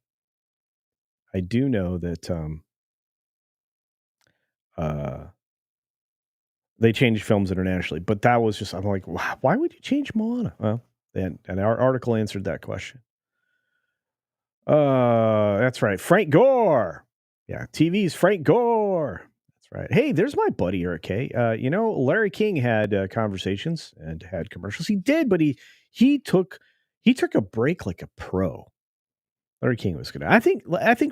that they changed films internationally, but that was just, I'm like, why would you change Moana? Well, and our article answered that question. That's right. Frank Gore. Yeah, TV's Frank Gore. That's right. Hey, there's my buddy Eric K. Larry King had conversations and had commercials. He did, but he took a break like a pro. Larry King was good. I think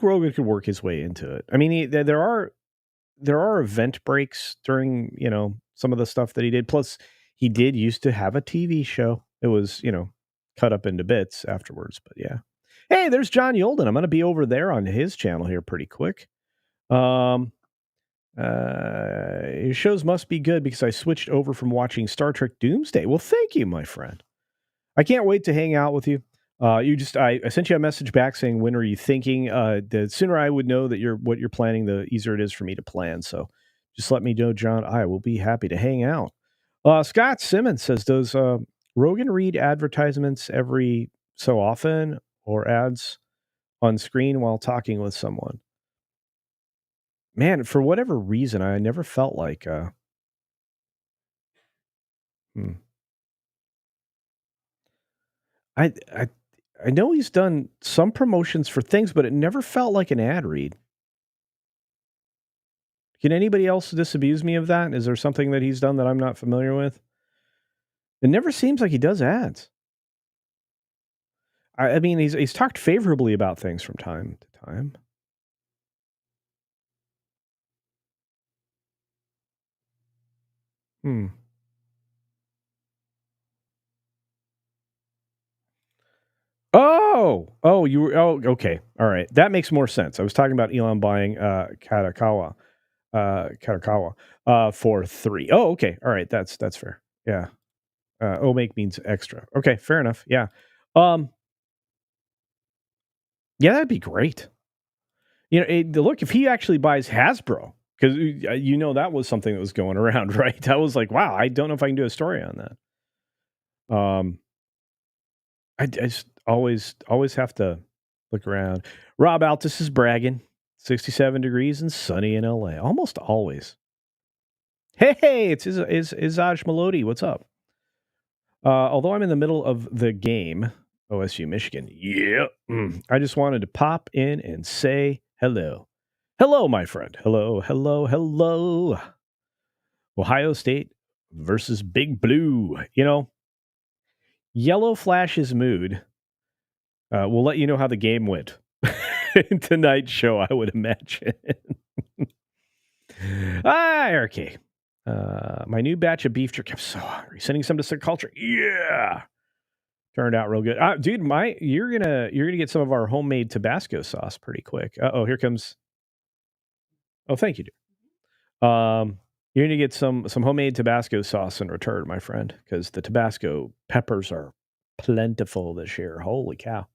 Rogan could work his way into it. I mean, there are event breaks during some of the stuff that he did. Plus, he did used to have a TV show. It was cut up into bits afterwards. But yeah. Hey, there's John Yolden. I'm going to be over there on his channel here pretty quick. His shows must be good because I switched over from watching Star Trek Doomsday. Well, thank you, my friend. I can't wait to hang out with you. I sent you a message back saying, when are you thinking? The sooner I would know that what you're planning, the easier it is for me to plan. So just let me know, John. I will be happy to hang out. Scott Simmons says, does Rogan read advertisements every so often or ads on screen while talking with someone? Man, for whatever reason, I never felt like I I know he's done some promotions for things, but it never felt like an ad read. Can anybody else disabuse me of that? Is there something that he's done that I'm not familiar with? It never seems like he does ads. I mean, he's talked favorably about things from time to time. Hmm. Oh, you were. Oh, okay. All right. That makes more sense. I was talking about Elon buying Katakawa for 3. Oh, okay. All right. That's fair. Yeah. Omake means extra. Okay, fair enough. Yeah. Yeah, that'd be great. Look, if he actually buys Hasbro, because that was something that was going around, right? I was like, wow, I don't know if I can do a story on that. I just always have to look around. Rob Altus is bragging. 67 degrees and sunny in LA. Almost always. Hey, it's Izaj Melody. What's up? Although I'm in the middle of the game, OSU Michigan. Yeah. I just wanted to pop in and say hello. Hello, my friend. Hello, hello, hello. Ohio State versus Big Blue. Yellow Flash's mood will let you know how the game went in tonight's show, I would imagine. Eric. My new batch of beef jerky. I'm so hungry. Sending some to Sick Culture. Yeah. Turned out real good. Dude, you're gonna get some of our homemade Tabasco sauce pretty quick. Here comes. Oh, thank you, dude. You're gonna get some homemade Tabasco sauce in return, my friend, because the Tabasco peppers are plentiful this year. Holy cow.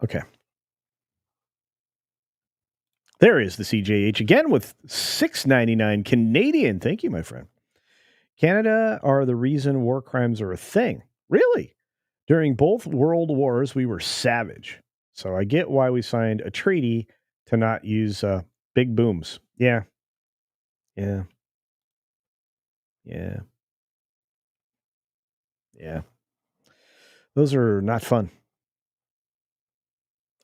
Okay. There is the CJH again with $6.99 Canadian. Thank you, my friend. Canada are the reason war crimes are a thing. Really? During both world wars, we were savage. So I get why we signed a treaty to not use big booms. Yeah. Yeah. Yeah. Yeah. Those are not fun.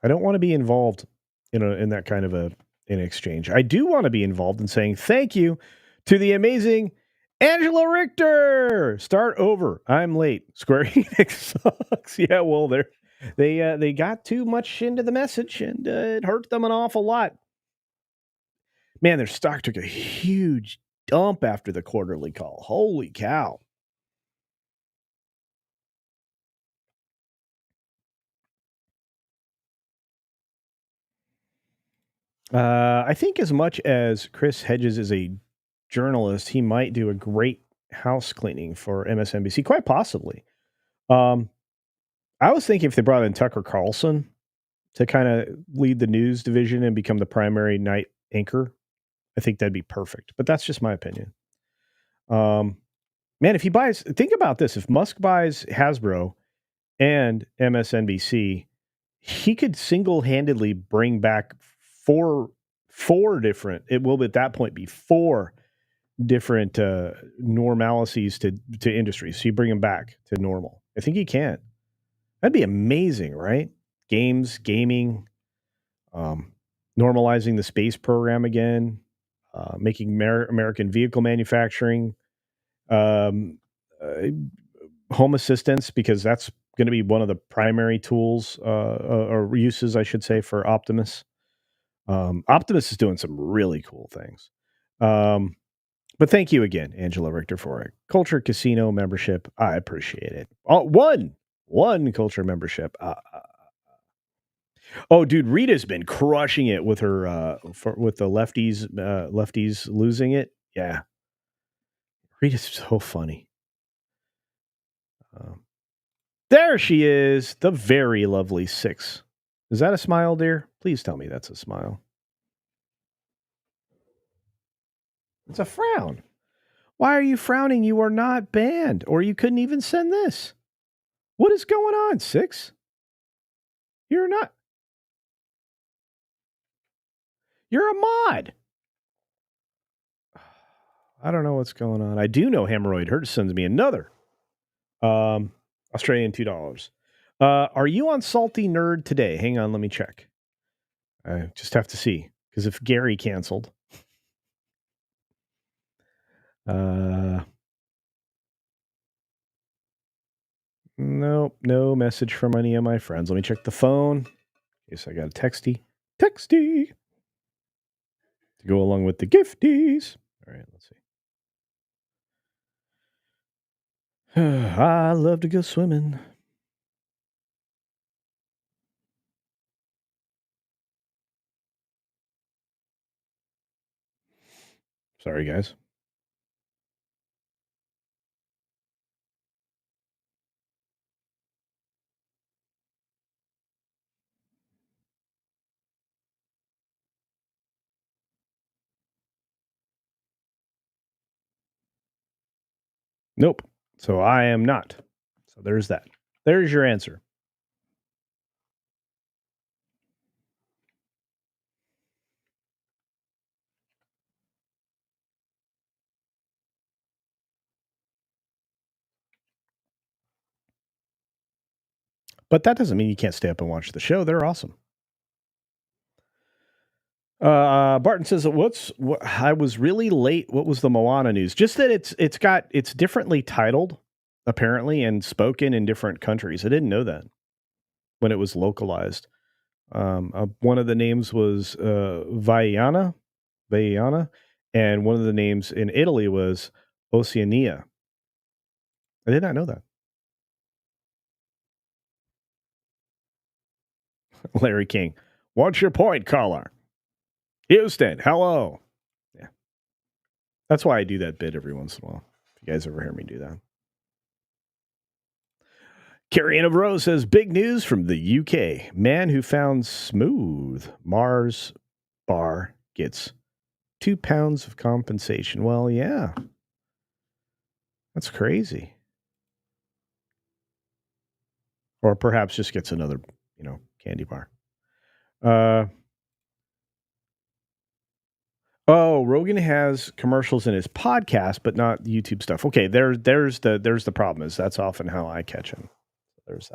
I don't want to be involved in that kind of an exchange. I do want to be involved in saying thank you to the amazing Angela Richter. Start over. I'm late. Square Enix sucks. Yeah, well, They got too much into the message, and it hurt them an awful lot. Man, their stock took a huge dump after the quarterly call. Holy cow! I think as much as Chris Hedges is a journalist, he might do a great house cleaning for MSNBC, quite possibly. Um, I was thinking if they brought in Tucker Carlson to kind of lead the news division and become the primary night anchor, I think that'd be perfect. But that's just my opinion. Um, Man, if he buys, think about this: if Musk buys Hasbro and MSNBC, he could single-handedly bring back four different. It will at that point be four different normalities to industries. So you bring them back to normal. I think he can. That'd be amazing, right? Games, gaming, um, normalizing the space program again, making American vehicle manufacturing, um, uh, home assistance, because that's going to be one of the primary tools or uses, I should say, for Optimus. Optimus is doing some really cool things. But thank you again, Angela Richter, for a Culture Casino membership. I appreciate it. Oh, one Culture membership. Oh, dude, Rita's been crushing it with her with the lefties losing it. Yeah, Rita's so funny. Um, there she is, the very lovely Six. Is that a smile, dear? Please tell me that's a smile. It's a frown. Why are you frowning? You are not banned, or you couldn't even send this. What is going on, Six? You're not. You're a mod. I don't know what's going on. I do know Hemorrhoid Hurt sends me another Australian $2. Are you on Salty Nerd today? Hang on, let me check. I just have to see, because if Gary canceled, nope, no message from any of my friends. Let me check the phone. Yes, I got a texty to go along with the gifties. All right, let's see. I love to go swimming. Sorry, guys. Nope. So I am not. So there's that. There's your answer. But that doesn't mean you can't stay up and watch the show. They're awesome. Barton says, I was really late. What was the Moana news? Just that it's differently titled, apparently, and spoken in different countries. I didn't know that when it was localized. One of the names was Vaiana, and one of the names in Italy was Oceania. I did not know that. Larry King, what's your point, caller? Houston, hello. Yeah, that's why I do that bit every once in a while. If you guys ever hear me do that. Carrie Ann of Rose says, big news from the UK. Man who found smooth Mars bar gets 2 pounds of compensation. Well, yeah. That's crazy. Or perhaps just gets another, candy bar. Oh, Rogan has commercials in his podcast, but not YouTube stuff. Okay, there's the problem. Is that's often how I catch him. There's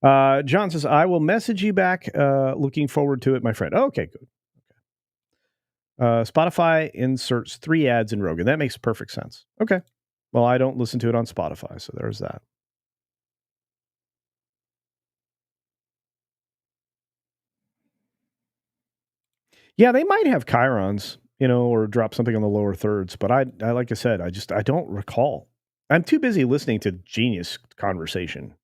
that. John says, I will message you back. Looking forward to it, my friend. Okay, good. Spotify inserts 3 ads in Rogan. That makes perfect sense. Okay. Well, I don't listen to it on Spotify, so there's that. Yeah, they might have chirons, or drop something on the lower thirds, but I like I said, I don't recall. I'm too busy listening to genius conversation.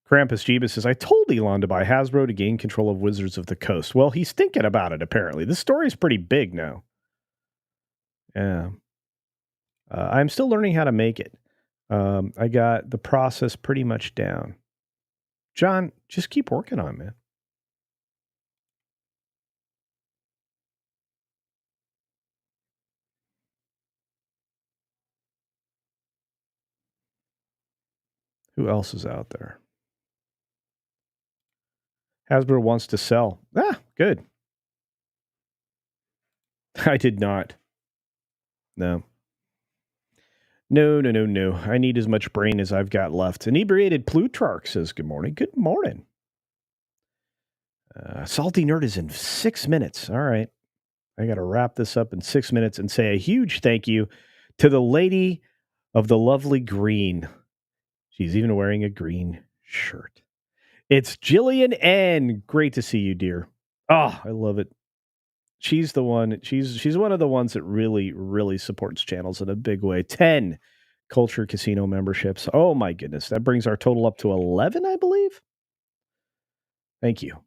Krampus Jeebus says, I told Elon to buy Hasbro to gain control of Wizards of the Coast. Well, he's thinking about it, apparently. This story is pretty big now. Yeah. I'm still learning how to make it. I got the process pretty much down. John, just keep working on it, man. Who else is out there? Hasbro wants to sell. Ah, good. I did not. No. No, no, no, no. I need as much brain as I've got left. Inebriated Plutarch says, good morning. Good morning. Salty Nerd is in 6 minutes. All right. I got to wrap this up in 6 minutes and say a huge thank you to the lady of the lovely green. She's even wearing a green shirt. It's Jillian N. Great to see you, dear. Oh, I love it. She's the one. She's one of the ones that really supports channels in a big way. 10 Culture Casino memberships. Oh my goodness, that brings our total up to 11, I believe. Thank you,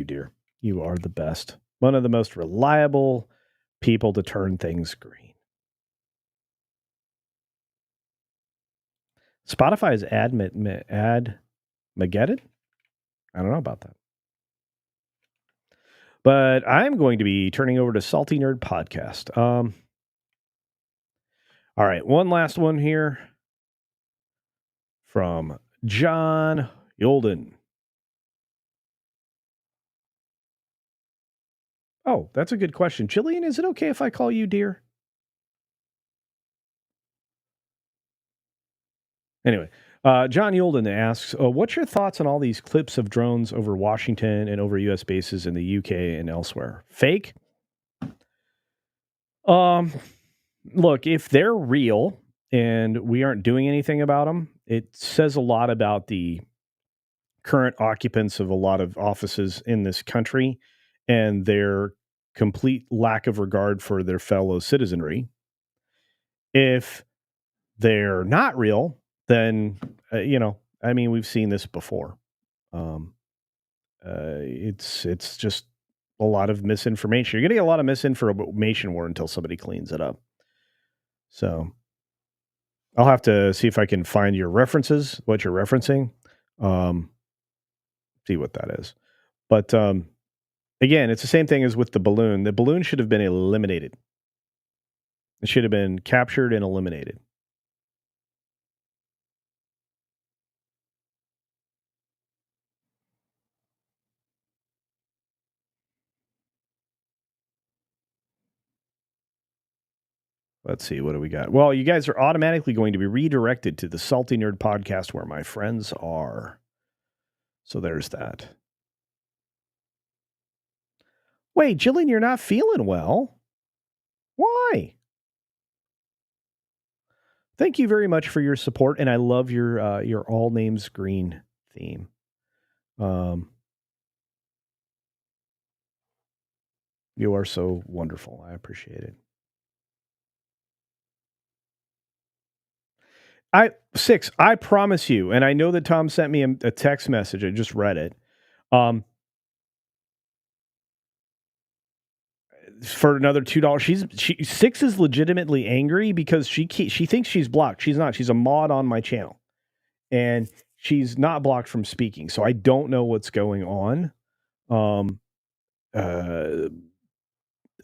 dear. You are the best. One of the most reliable people to turn things green. Spotify is ad Mageddon. I don't know about that. But I'm going to be turning over to Salty Nerd Podcast. All right, one last one here from John Yolden. Oh, that's a good question. Jillian, is it okay if I call you dear? Anyway, John Yolden asks, what's your thoughts on all these clips of drones over Washington and over U.S. bases in the U.K. and elsewhere? Fake? Um, Look, if they're real and we aren't doing anything about them, it says a lot about the current occupants of a lot of offices in this country and their complete lack of regard for their fellow citizenry. If they're not real, then, I mean, we've seen this before. Um, it's just a lot of misinformation. You're getting a lot of misinformation war until somebody cleans it up. So I'll have to see if I can find your references, what you're referencing, um, see what that is. But again, it's the same thing as with the balloon. The balloon should have been eliminated. It should have been captured and eliminated. Let's see, what do we got? Well, you guys are automatically going to be redirected to the Salty Nerd podcast where my friends are. So there's that. Wait, Jillian, you're not feeling well. Why? Thank you very much for your support, and I love your all names green theme. Um, you are so wonderful. I appreciate it. I promise you, and I know that Tom sent me a text message. I just read it. Um, for another $2. Six is legitimately angry because she thinks she's blocked. She's not. She's a mod on my channel, and she's not blocked from speaking. So I don't know what's going on. Um, uh,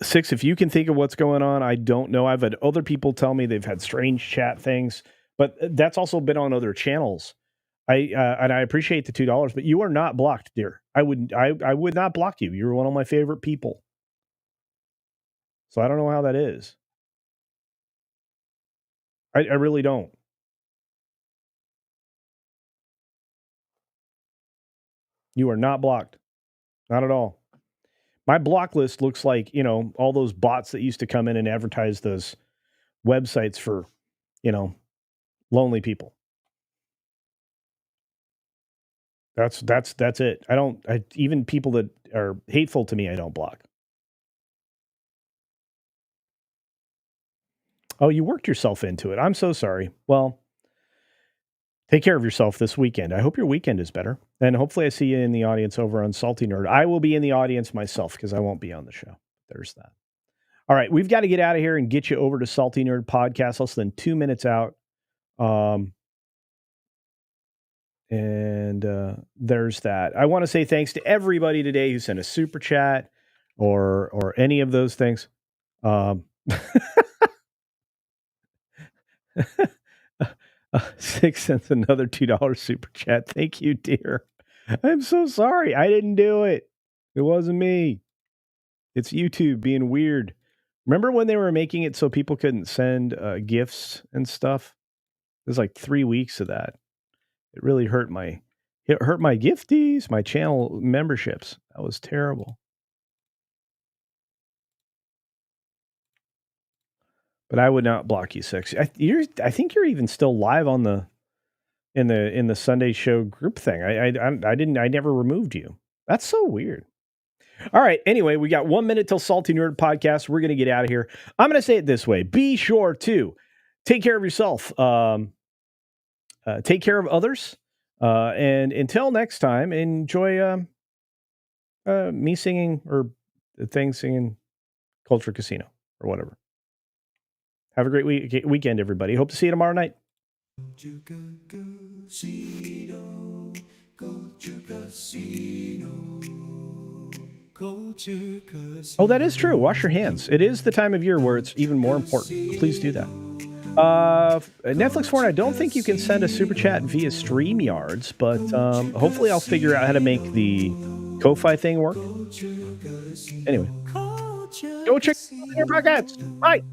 Six, if you can think of what's going on, I don't know. I've had other people tell me they've had strange chat things, but that's also been on other channels. And I appreciate the $2, but you are not blocked, dear. I would not block you. You're one of my favorite people. So I don't know how that is. I really don't. You are not blocked. Not at all. My block list looks like, all those bots that used to come in and advertise those websites for, you know, lonely people. That's it. Even people that are hateful to me, I don't block. Oh, you worked yourself into it. I'm so sorry. Well, take care of yourself this weekend. I hope your weekend is better. And hopefully I see you in the audience over on Salty Nerd. I will be in the audience myself because I won't be on the show. There's that. All right, we've got to get out of here and get you over to Salty Nerd Podcast less than 2 minutes out. There's that. I want to say thanks to everybody today who sent a super chat or any of those things. 6 cents, another $2 super chat. Thank you, dear. I'm so sorry. I didn't do it. It wasn't me. It's YouTube being weird. Remember when they were making it so people couldn't send gifts and stuff? There's like 3 weeks of that. It really hurt my gifties, my channel memberships. That was terrible. But I would not block you, sexy. I think you're even still live on the in the Sunday show group thing. I never removed you. That's so weird. All right. Anyway, we got 1 minute till Salty Nerd Podcast. We're gonna get out of here. I'm gonna say it this way: be sure to take care of yourself. Take care of others. And until next time, enjoy me singing or the thing singing Culture Casino or whatever. Have a great weekend, everybody. Hope to see you tomorrow night. Oh, that is true. Wash your hands. It is the time of year where it's even more important. Please do that. Netflix Foreign, I don't think you can send a super chat via StreamYards, but hopefully I'll figure out how to make the Ko-Fi thing work. Anyway, go check out your podcast. Bye.